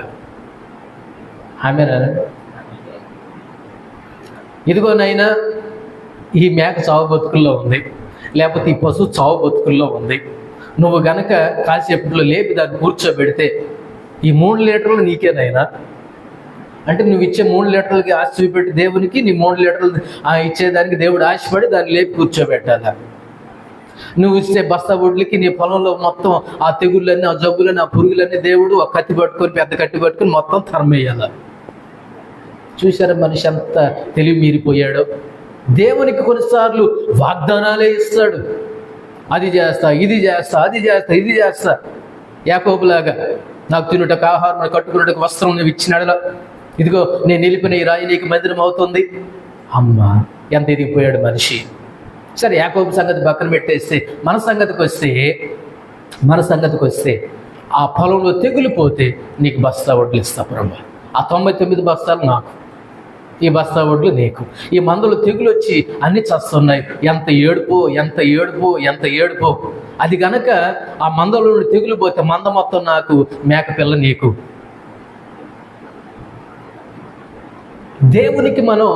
ఆమేనా? ఇదిగోనైనా ఈ మేక చావు బతుకుల్లో ఉంది, లేకపోతే ఈ పశువు చావు బతుకుల్లో ఉంది. నువ్వు గనక కాసేపట్లో లేపి దాన్ని కూర్చోబెడితే ఈ 3 లీటర్లు నీకేనైనా అంటే నువ్వు ఇచ్చే 3 లీటర్లకి ఆశ చూపెట్టి దేవునికి నీ 3 లీటర్లు ఇచ్చేదానికి దేవుడు ఆశపడి దాన్ని లేపి కూర్చోబెట్టాలా? నువ్వు ఇచ్చే బస్తా వడ్లకి నీ పొలంలో మొత్తం ఆ తెగుళ్ళన్నీ, ఆ జబ్బులన్నీ, ఆ పురుగులన్నీ దేవుడు ఒక కత్తి పట్టుకొని, పెద్ద కత్తి పట్టుకొని మొత్తం తరమేయాల. చూసారా మనిషి అంత తెలివి మీరిపోయాడు? దేవునికి కొన్నిసార్లు వాగ్దానాలే ఇస్తాడు. అది చేస్తా, ఇది చేస్తా, అది చేస్తా, ఇది చేస్తా. యాకోబులాగా నాకు తినుటకు ఆహారం, కట్టుకున్నట్టుకు వస్త్రం నువ్వు ఇచ్చినాడులా, ఇదిగో నేను నిలిపిన ఈ రాయి నీకు మందిరం అవుతుంది. అమ్మ, ఎంత ఎదిగిపోయాడు మనిషి. సరే, యాకోబు సంగతి పక్కన పెట్టేస్తే మన సంగతికి వస్తే ఆ పొలంలో తెగులు పోతే నీకు బస్తా వడ్లు ఇస్తా ప్రభా. ఆ 99 బస్తాలు నాకు, ఈ బస్తా వడ్లు నీకు. ఈ మందులు తెగులు వచ్చి అన్ని చస్తున్నాయి. ఎంత ఏడుపో. అది గనక ఆ మందలో తెగులు పోతే మంద మొత్తం నాకు, మేకపిల్ల నీకు. దేవునికి మనం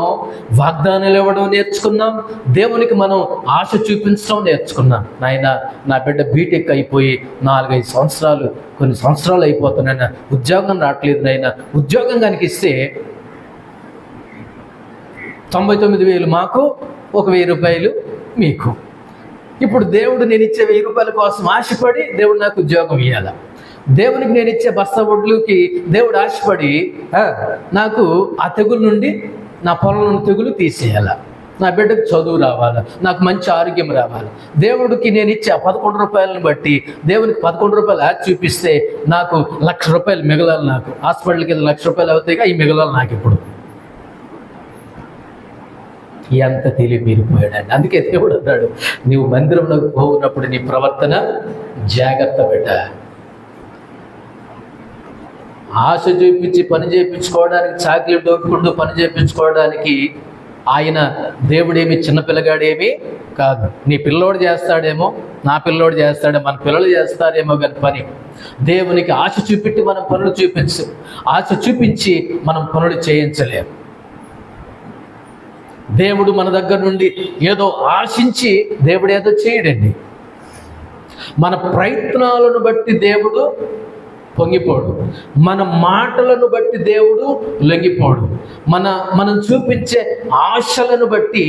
వాగ్దానాలు ఇవ్వడం నేర్చుకున్నాం. దేవునికి మనం ఆశ చూపించడం నేర్చుకున్నాం. నాయన, నా బిడ్డ బీటెక్ అయిపోయి 4-5 సంవత్సరాలు, కొన్ని సంవత్సరాలు అయిపోతున్నాయన, ఉద్యోగం రావట్లేదు నాయన. ఉద్యోగం కనుక ఇస్తే 99,000 మాకు, ఒక 1,000 రూపాయలు మీకు. ఇప్పుడు దేవుడు నేను ఇచ్చే 1,000 రూపాయల కోసం ఆశపడి దేవుడు నాకు ఉద్యోగం ఇవ్వాల. దేవునికి నేను ఇచ్చే బస్తా వడ్లుకి దేవుడు ఆశపడి నాకు ఆ తెగుల నుండి, నా పొలం నుండి తెగులు తీసేయాల. నా బిడ్డకు చదువు రావాలా, నాకు మంచి ఆరోగ్యం రావాలి. దేవుడికి నేను ఇచ్చే 11 రూపాయలను బట్టి దేవునికి 11 రూపాయలు యాడ్ చూపిస్తే నాకు 1,00,000 రూపాయలు మిగలాలి. నాకు హాస్పిటల్కి 1,00,000 రూపాయలు అవుతాయిగా, ఈ మిగలాలి నాకు. ఇప్పుడు ఎంత తెలివి మీరిపోయాడండి. అందుకే దేవుడు అన్నాడు, నీవు మందిరంలోకి పోవున్నప్పుడు నీ ప్రవర్తన జాగ్రత్త బిడ్డ. ఆశ చూపించి పని చేయించుకోవడానికి, చాక్లెట్ దొరుకుంటూ పని చేయించుకోవడానికి ఆయన దేవుడేమి చిన్నపిల్లగాడేమి కాదు. నీ పిల్లోడు చేస్తాడేమో, నా పిల్లోడు చేస్తాడేమో, మన పిల్లలు చేస్తారేమో కానీ పని. దేవునికి ఆశ చూపెట్టి మనం పనులు ఆశ చూపించి మనం పనులు చేయించలేము. దేవుడు మన దగ్గర నుండి ఏదో ఆశించి దేవుడు ఏదో చేయడండి. మన ప్రయత్నాలను బట్టి దేవుడు పొంగిపోడు, మన మాటలను బట్టి దేవుడు లొంగిపోడు, మనం చూపించే ఆశలను బట్టి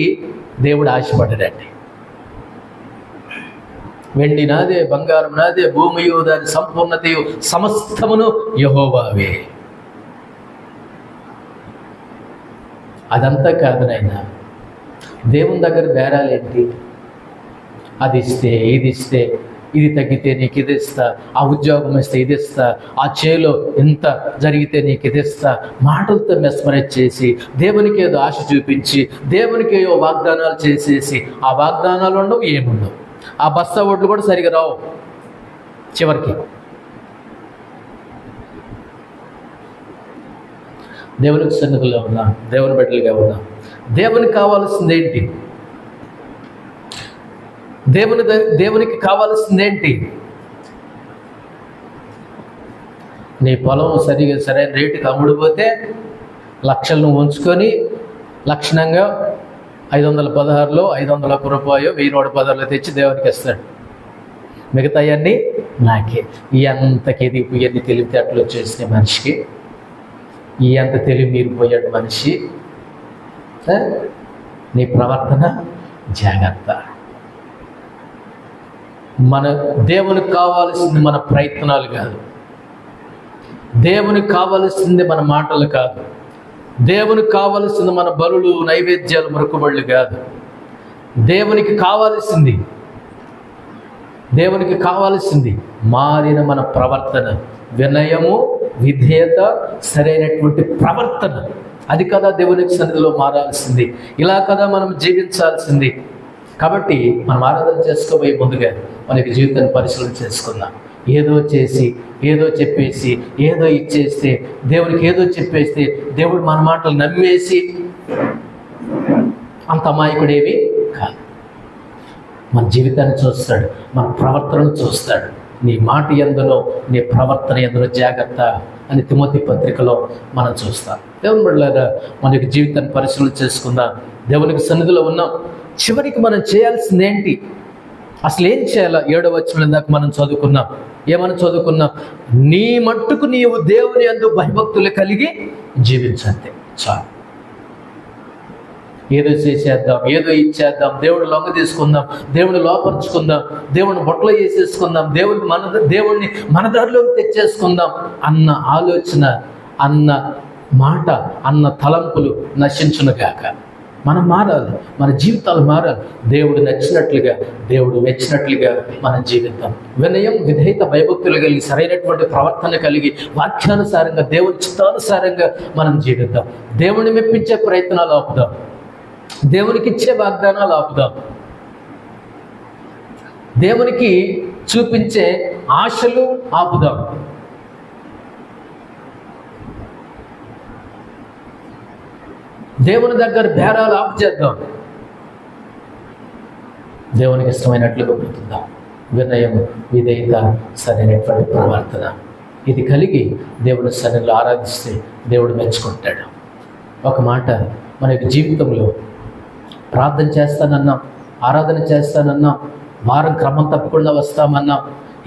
దేవుడు ఆశపడ్డాడండి. వెండి నాదే, బంగారం నాదే, భూమియు దాని సంపూర్ణతయు సమస్తమును యెహోవావే. అదంతా కాదు నాయన. దేవుని దగ్గర బేరాలేంటి? అది ఇస్తే, ఇది ఇస్తే, ఇది తగ్గితే నీకు ఇది ఇస్తా, ఆ ఉద్యోగం ఇస్తే ఇది ఇస్తా, ఆ చేలో ఎంత జరిగితే నీకు ఇది ఇస్తా. మాటలతో మెస్మరైజ్ చేసి దేవునికి ఏదో ఆశ చూపించి దేవునికి ఏదో వాగ్దానాలు చేసేసి ఆ వాగ్దానాలు ఉండవు, ఏముండవు. ఆ బస్తా ఓట్లు కూడా సరిగా రావు. చివరికి దేవునికి సన్నిధిలో ఉన్నాం, దేవుని బిడ్డలుగా ఉన్నాం. దేవునికి కావాల్సింది ఏంటి? దేవునికి కావాల్సింది ఏంటి? నీ పొలం సరైన రేటుకి అమ్ముడిపోతే లక్షలు నువ్వు ఉంచుకొని లక్షణంగా 516లో 501 రూపాయలు 1116లో తెచ్చి దేవునికి ఇస్తాడు. మిగతా అవన్నీ నాకే. ఎంతకి ఎదిగిపోయి ఎన్ని తెలివితేటలు వచ్చేసినాయి మనిషికి, ఎంత తెలివి మీరిపోయాడు మనిషి. నీ ప్రవర్తన జాగ్రత్త. మన దేవునికి కావాల్సింది మన ప్రయత్నాలు కాదు, దేవునికి కావలసింది మన మాటలు కాదు, దేవునికి కావలసింది మన బలులు నైవేద్యాలు మొక్కుబడులు కాదు. దేవునికి కావాల్సింది మారిన మన ప్రవర్తన, వినయము, విధేయత, సరైనటువంటి ప్రవర్తన. అది కదా దేవునికి సన్నిధిలో మారాల్సింది. ఇలా కదా మనం జీవించాల్సింది. కాబట్టి మనం ఆరాధన చేసుకోబోయే ముందుగా మనకి జీవితాన్ని పరిశీలన చేసుకుందాం. ఏదో చేసి, ఏదో చెప్పేసి, ఏదో ఇచ్చేస్తే, దేవునికి ఏదో చెప్పేస్తే దేవుడు మన మాటలు నమ్మేసి అంత అమాయకుడేవి కాదు. మన జీవితాన్ని చూస్తాడు, మన ప్రవర్తనను చూస్తాడు. నీ మాట యందులో, నీ ప్రవర్తన యందులో జాగ్రత్త అని తిమోతి పత్రికలో మనం చూస్తాం. దేవుని బిడ్డలారా, మన యొక్క జీవితాన్ని పరిశీలన చేసుకుందాం. దేవునికి సన్నిధిలో ఉన్నాం. చివరికి మనం చేయాల్సింది ఏంటి? అసలు ఏం చేయాలా? 7వ వచనం దాకా మనం చదువుకున్నాం. ఏమని చదువుకున్నాం? నీ మట్టుకు నీవు దేవుని యందు భయభక్తులు కలిగి జీవించంతే చాలు. ఏదో చేసేద్దాం, ఏదో ఇచ్చేద్దాం, దేవుడు లొంగ తీసుకుందాం, దేవుని లోపరుచుకుందాం, దేవుని బొట్టలో వేసేసుకుందాం, దేవుడిని మన దారిలోకి తెచ్చేసుకుందాం అన్న ఆలోచన, అన్న మాట, అన్న తలంపులు నశించునుగాక. మనం మారాలి, మన జీవితాలు మారాలి. దేవుడు నచ్చినట్లుగా, దేవుడు మెచ్చినట్లుగా మనం జీవిద్దాం. వినయం, విధేయత, భయభక్తులు కలిగి, సరైనటువంటి ప్రవర్తన కలిగి, వాక్యానుసారంగా, దేవుని చిత్తానుసారంగా మనం జీవిద్దాం. దేవుని మెప్పించే ప్రయత్నాలు ఆపుదాం, దేవునికి ఇచ్చే వాగ్దానాలు ఆపుదాం, దేవునికి చూపించే ఆశలు ఆపుదాం. దేవుని దగ్గర బేరాలు ఆపు చేద్దాం. దేవునికి ఇష్టమైనట్లుగా బ్రతుకుదాం. వినయం, విధేయత, సరైనటువంటి ప్రవర్తన ఇది కలిగి దేవుని సన్నిధిలో ఆరాధిస్తే దేవుడు మెచ్చుకుంటాడు. ఒక మాట, మన యొక్క జీవితంలో ప్రార్థన చేస్తానన్నాం, ఆరాధన చేస్తానన్నాం, వారం క్రమం తప్పకుండా వస్తామన్నాం,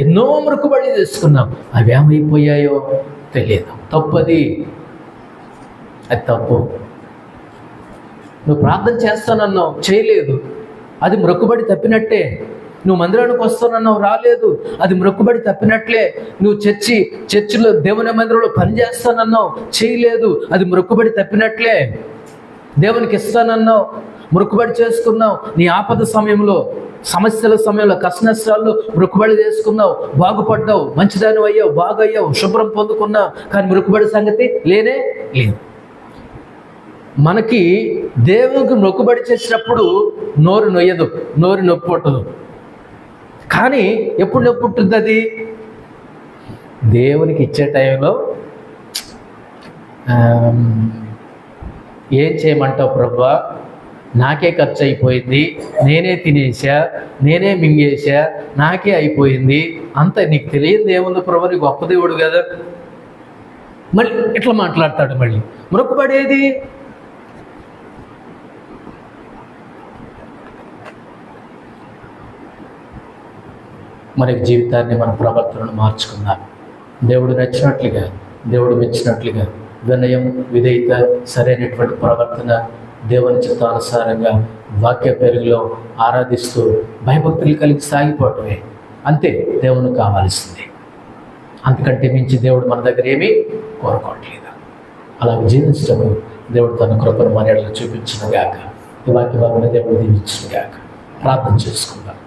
ఎన్నో మొక్కుబడులు చేసుకున్నాం. అవి ఏమైపోయాయో తెలియదు. తప్పది, అది తప్పు. నువ్వు ప్రార్థన చేస్తానన్నావు, చేయలేదు, అది మొక్కుబడి తప్పినట్టే. నువ్వు మందిరానికి వస్తానన్నావు, రాలేదు, అది మొక్కుబడి తప్పినట్లే. నువ్వు చర్చిలో దేవుని మందిరంలో పని చేస్తానన్నావు, చేయలేదు, అది మొక్కుబడి తప్పినట్లే. దేవునికి ఇస్తానన్నావు, మొక్కుబడి చేసుకున్నావు, నీ ఆపద సమయంలో, సమస్యల సమయంలో, కష్ట నష్టాల్లో మొక్కుబడి చేసుకున్నావు, బాగుపడ్డావు, మంచిదాని అయ్యావు, బాగయ్యావు, శుభ్రం పొందుకున్నావు. కానీ మొక్కుబడి సంగతి లేనే లేదు. మనకి దేవునికి మొక్కుబడి చేసినప్పుడు నోరు నొయ్యదు, నోరు నొప్పి పుట్టదు. కానీ ఎప్పుడు నొప్పి పుట్టుద్ది? అది దేవునికి ఇచ్చే టైంలో ఏం చేయమంటావు ప్రభువా, నాకే ఖర్చు అయిపోయింది, నేనే తినేసా, నేనే మింగేసా, నాకే అయిపోయింది, అంత నీకు తెలియదు ఏముంది ప్రభు, నీ గొప్ప దేవుడు కదా. మళ్ళీ ఇట్లా మాట్లాడతాడు. మళ్ళీ మొక్కుబడేది మన జీవితాన్ని, మన ప్రవర్తనను మార్చుకుందాం. దేవుడు నచ్చినట్లుగా, దేవుడు మెచ్చినట్లుగా వినయం, విధేయత, సరైనటువంటి ప్రవర్తన, దేవుని చిత్తానుసారంగా వాక్య పెరుగులో ఆరాధిస్తూ భయభక్తులు కలిగి సాగిపోవటమే. అంతే దేవునికి కావాల్సింది. అంతకంటే మించి దేవుడు మన దగ్గర ఏమీ కోరుకోవట్లేదు. అలా జీవించటము దేవుడు తన కృపను మన ఎడల చూపించునుగాక. ఈ వాక్య భాగంలో దేవుడు దీవించునుగాక. ప్రార్థన చేసుకుందాం.